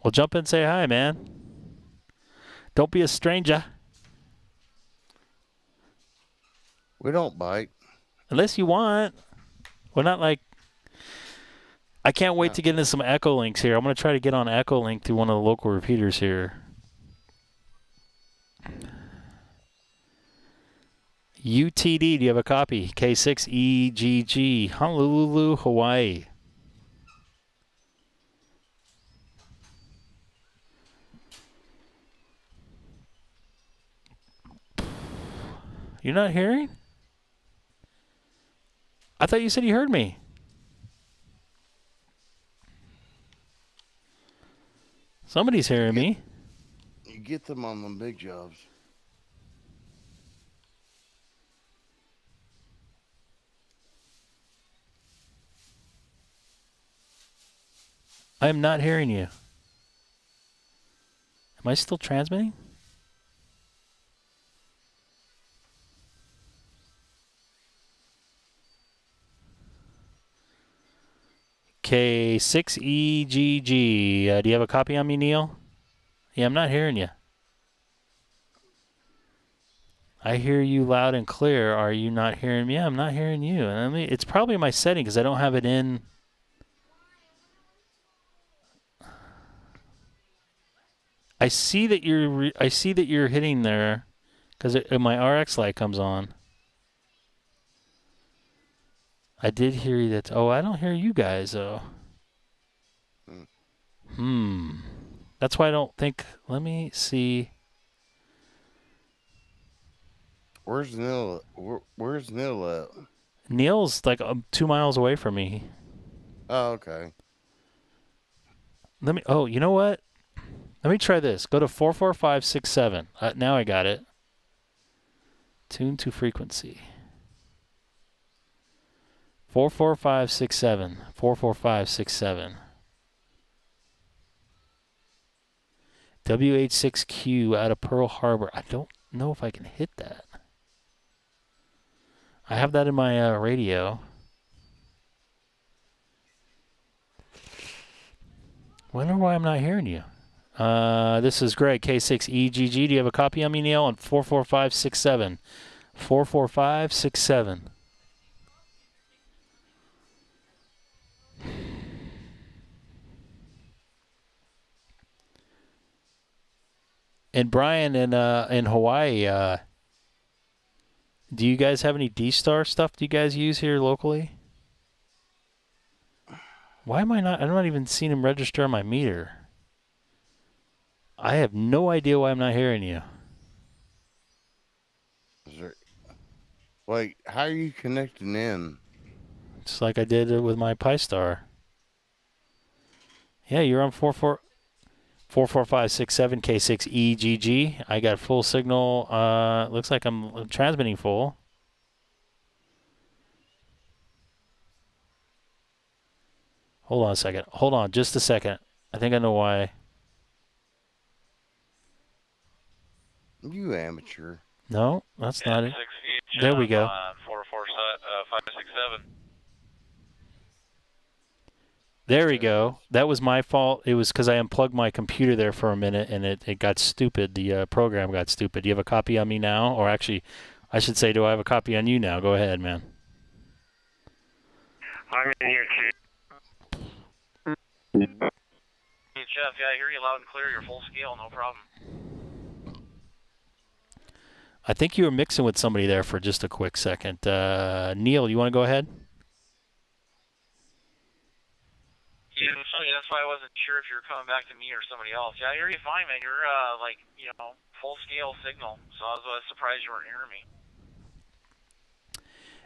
Well, jump in and say hi, man. Don't be a stranger. We don't bite. Unless you want. We're not like... I can't wait to get into some Echo Links here. I'm going to try to get on Echo Link through one of the local repeaters here. UTD, do you have a copy? K6EGG, Honolulu, Hawaii. You're not hearing? I thought you said you heard me. Somebody's hearing me. You get them on them big jobs. I am not hearing you. Am I still transmitting? K6EGG. Do you have a copy on me, Neil? Yeah, I'm not hearing you. I hear you loud and clear. Are you not hearing me? Yeah, I'm not hearing you. And it's probably my setting because I don't have it in. I see that you're hitting there because my RX light comes on. I did hear you that. Oh, I don't hear you guys though. That's why I don't think. Let me see. Where's Neil? Where's Neil at? Neil's like 2 miles away from me. Oh, okay. Let me. Oh, you know what? Let me try this. Go to 44567. Now I got it. Tune to frequency. 44567. 44567. WH6Q out of Pearl Harbor. I don't know if I can hit that. I have that in my radio. Wonder why I'm not hearing you. This is Greg, K6EGG. Do you have a copy on me, Neil, on 44567? 44567. And Brian in Hawaii, do you guys have any DStar stuff do you guys use here locally? Why am I not? I'm not even seeing him register on my meter. I have no idea why I'm not hearing you. Wait, how are you connecting in? Just like I did with my Pi-Star. Yeah, you're on 44567 K6EGG. I got full signal. Looks like I'm transmitting full. Hold on a second. Hold on just a second. I think I know why. You amateur. No, that's not it. There we go. 44567. There we go. That was my fault. It was because I unplugged my computer there for a minute and it got stupid. The program got stupid. Do you have a copy on me now? Or actually, I should say, do I have a copy on you now? Go ahead, man. I'm in here too. Hey, Jeff, yeah, I hear you loud and clear. You're full scale, no problem. I think you were mixing with somebody there for just a quick second. Neil, you want to go ahead? Yeah, that's why I wasn't sure if you were coming back to me or somebody else. Yeah, I hear you fine, man. You're, full scale signal, so I was surprised you weren't hearing me.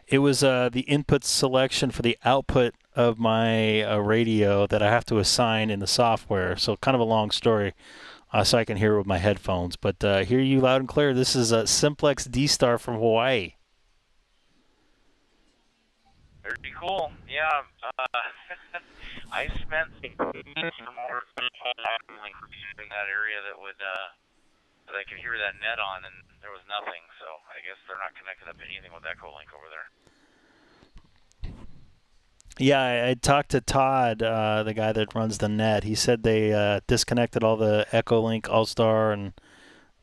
It was the input selection for the output of my radio that I have to assign in the software. So kind of a long story, so I can hear it with my headphones. But hear you loud and clear. This is a Simplex DStar from Hawaii. Very cool. Yeah. I spent more in that area that would that I could hear that net on, and there was nothing. So I guess they're not connected up to anything with Echolink over there. Yeah, I talked to Todd, the guy that runs the net. He said they disconnected all the Echolink, Allstar, and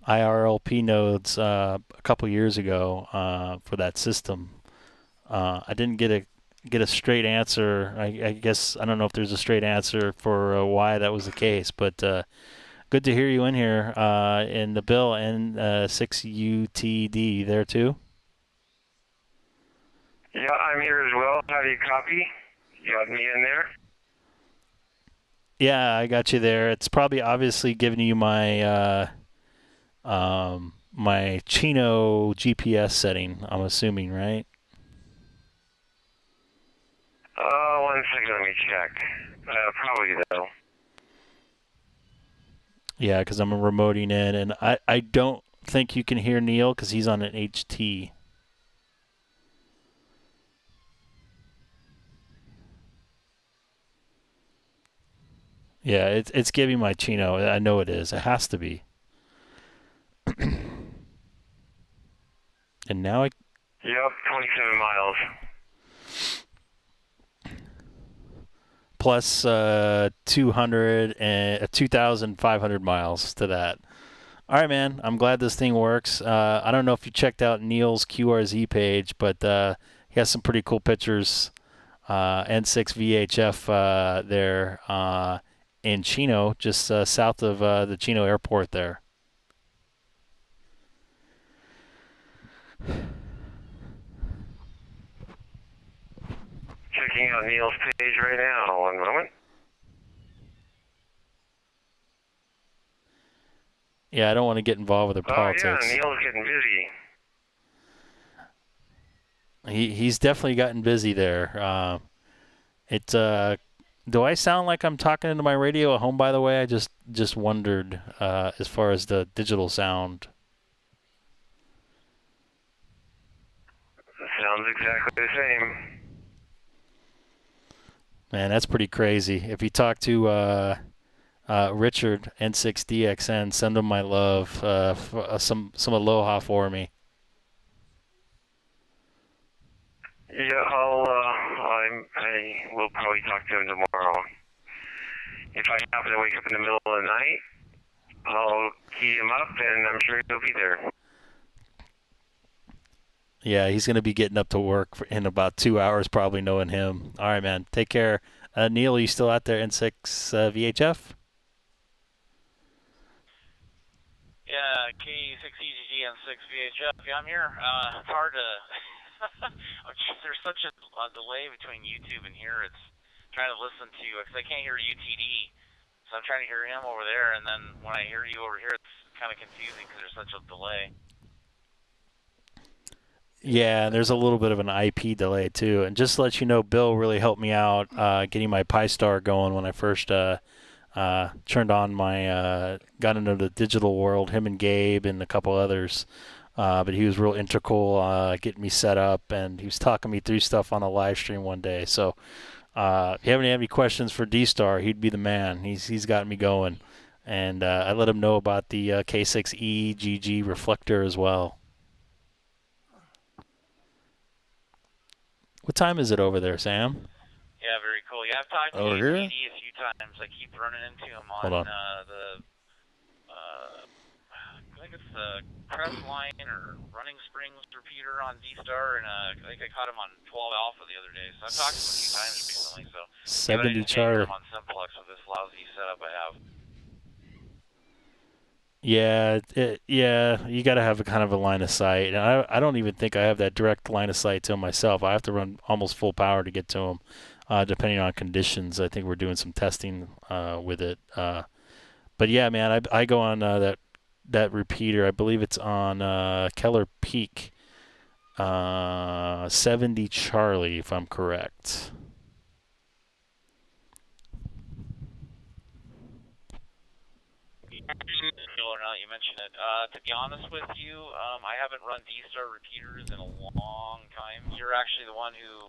IRLP nodes a couple years ago for that system. I didn't get a straight answer. I guess I don't know if there's a straight answer for why that was the case, but good to hear you in here in the bill and 6UTD there too. Yeah, I'm here as well. How do you copy? You have me in there? Yeah, I got you there. It's probably obviously giving you my my Chino GPS setting, I'm assuming, right? One second, let me check. Probably though. Yeah, because I'm remoting in, and I don't think you can hear Neil because he's on an HT. Yeah, it's giving my Chino. I know it is. It has to be. And now Yep, 27 miles. Plus 2,500 miles to that. All right, man. I'm glad this thing works. I don't know if you checked out Neil's QRZ page, but he has some pretty cool pictures. N6 VHF there in Chino, just south of the Chino airport there. Checking out Neil's page right now. One moment. Yeah, I don't want to get involved with their politics. Oh, yeah, Neil's getting busy. He's definitely gotten busy there. Do I sound like I'm talking into my radio at home, by the way? I just wondered as far as the digital sound. Sounds exactly the same. Man, that's pretty crazy. If you talk to Richard N6DXN, send him my love. Some aloha for me. Yeah, I will probably talk to him tomorrow. If I happen to wake up in the middle of the night, I'll key him up, and I'm sure he'll be there. Yeah, he's going to be getting up to work in about 2 hours, probably, knowing him. All right, man. Take care. Neil, are you still out there, N6 VHF? Yeah, K6EGG and 6 VHF. Yeah, I'm here. It's hard to... There's such a delay between YouTube and here. It's trying to listen to you, because I can't hear UTD. So I'm trying to hear him over there, and then when I hear you over here, it's kind of confusing because there's such a delay. Yeah, there's a little bit of an IP delay too. And just to let you know, Bill really helped me out getting my Pi-Star going when I first turned on my got into the digital world. Him and Gabe and a couple others, but he was real integral getting me set up, and he was talking me through stuff on a live stream one day. So if you have any questions for DStar, he'd be the man. He's got me going, and I let him know about the K6EGG reflector as well. What time is it over there, Sam? Yeah, very cool. Yeah, I've talked to UTD a few times. I keep running into him on the I think it's the Crestline or Running Springs repeater on DStar, and I think I caught him on 12 Alpha the other day. So I've talked to him a few times recently. So 70 Charlie. I'm on Simplex with this lousy setup I have. Yeah, you got to have a kind of a line of sight. And I don't even think I have that direct line of sight to him myself. I have to run almost full power to get to him, depending on conditions. I think we're doing some testing with it. But yeah, man, I go on that repeater. I believe it's on Keller Peak, 70 Charlie, if I'm correct. Or not, you mentioned it. To be honest with you, I haven't run DStar repeaters in a long time. You're actually the one who,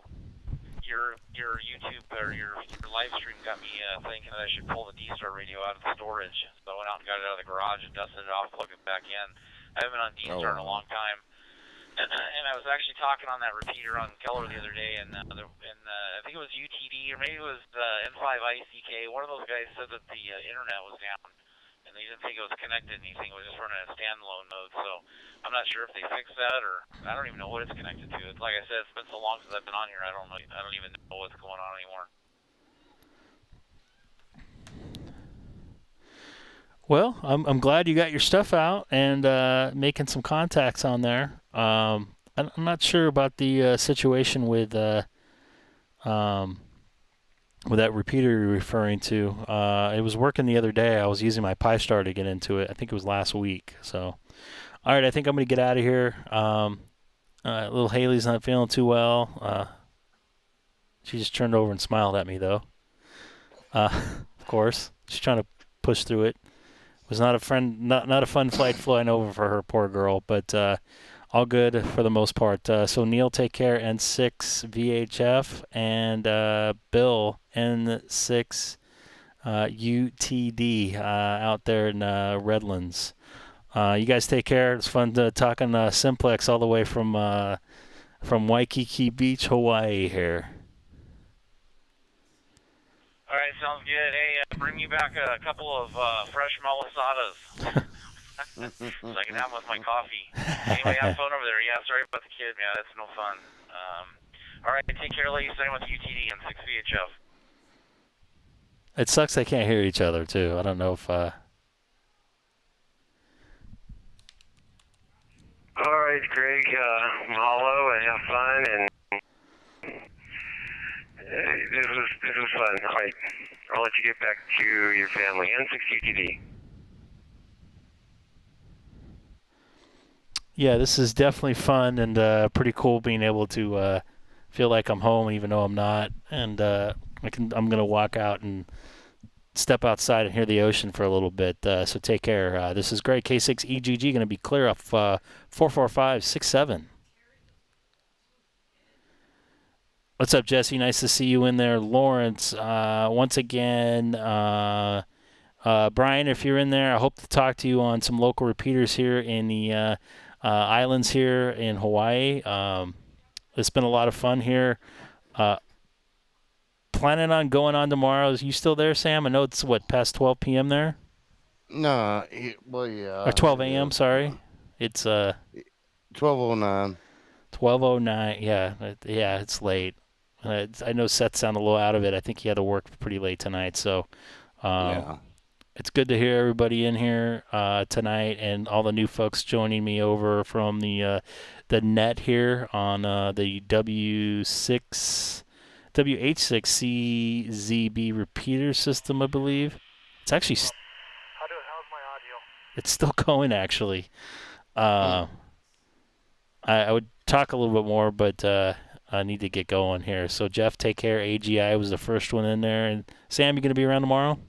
your YouTube or your live stream got me thinking that I should pull the DStar radio out of the storage. So I went out and got it out of the garage and dusted it off, plugged it back in. I haven't been on DStar in a long time. And I was actually talking on that repeater on Keller the other day, and I think it was UTD or maybe it was N5ICK. One of those guys said that the internet was down. And they didn't think it was connected to anything. It was just running a standalone mode. So I'm not sure if they fixed that, or I don't even know what it's connected to. It's like I said, it's been so long since I've been on here. I don't even know what's going on anymore. Well, I'm glad you got your stuff out and making some contacts on there. I'm not sure about the situation with that repeater you're referring to. It was working the other day. I was using my Pi-Star to get into it. I think it was last week. So, all right, I think I'm going to get out of here. Little Haley's not feeling too well. She just turned over and smiled at me, though. Of course, she's trying to push through it. It was not a fun flight flying over for her, poor girl, but all good for the most part. So Neil, take care, N6 VHF, and Bill, N6 UTD out there in Redlands. You guys take care. It's fun talking Simplex all the way from Waikiki Beach, Hawaii here. All right, sounds good. Hey, bring me back a couple of fresh malasadas. So I can have them with my coffee. Anyway, have fun over there. Yeah, sorry about the kid, man. That's no fun. All right, take care, ladies. Same with UTD and 6 VHF. It sucks they can't hear each other, too. I don't know if... All right, Greg. Mahalo and have fun. And this was fun. All right, I'll let you get back to your family. N6 UTD. Yeah, this is definitely fun and pretty cool being able to feel like I'm home even though I'm not. And I'm going to walk out and step outside and hear the ocean for a little bit. So take care. This is great. K6EGG going to be clear off 44567. What's up, Jesse? Nice to see you in there. Lawrence, once again, Brian, if you're in there, I hope to talk to you on some local repeaters here in the islands here in Hawaii. It's been a lot of fun here. Planning on going on tomorrow. Is you still there, Sam? I know it's, past 12 p.m. there? No, well, yeah. Or 12 a.m., sorry. It's 12:09. 12:09. Yeah, it's late. I know Seth sounded a little out of it. I think he had to work pretty late tonight. So Yeah. it's good to hear everybody in here tonight and all the new folks joining me over from the net here on the WH6CZB repeater system, I believe. It's actually How's my audio? it's still going, actually. I would talk a little bit more, but I need to get going here. So, Jeff, take care. AGI was the first one in there. And Sam, you going to be around tomorrow?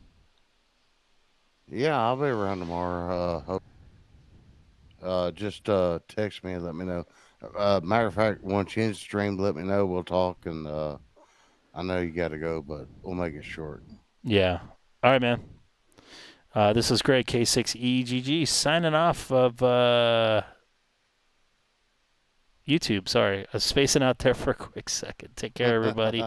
Yeah, I'll be around tomorrow. Just text me and let me know. Matter of fact, once you stream, let me know. We'll talk. And I know you got to go, but we'll make it short. Yeah. All right, man. This is Greg, K6EGG, signing off of YouTube. Sorry. I was spacing out there for a quick second. Take care, everybody.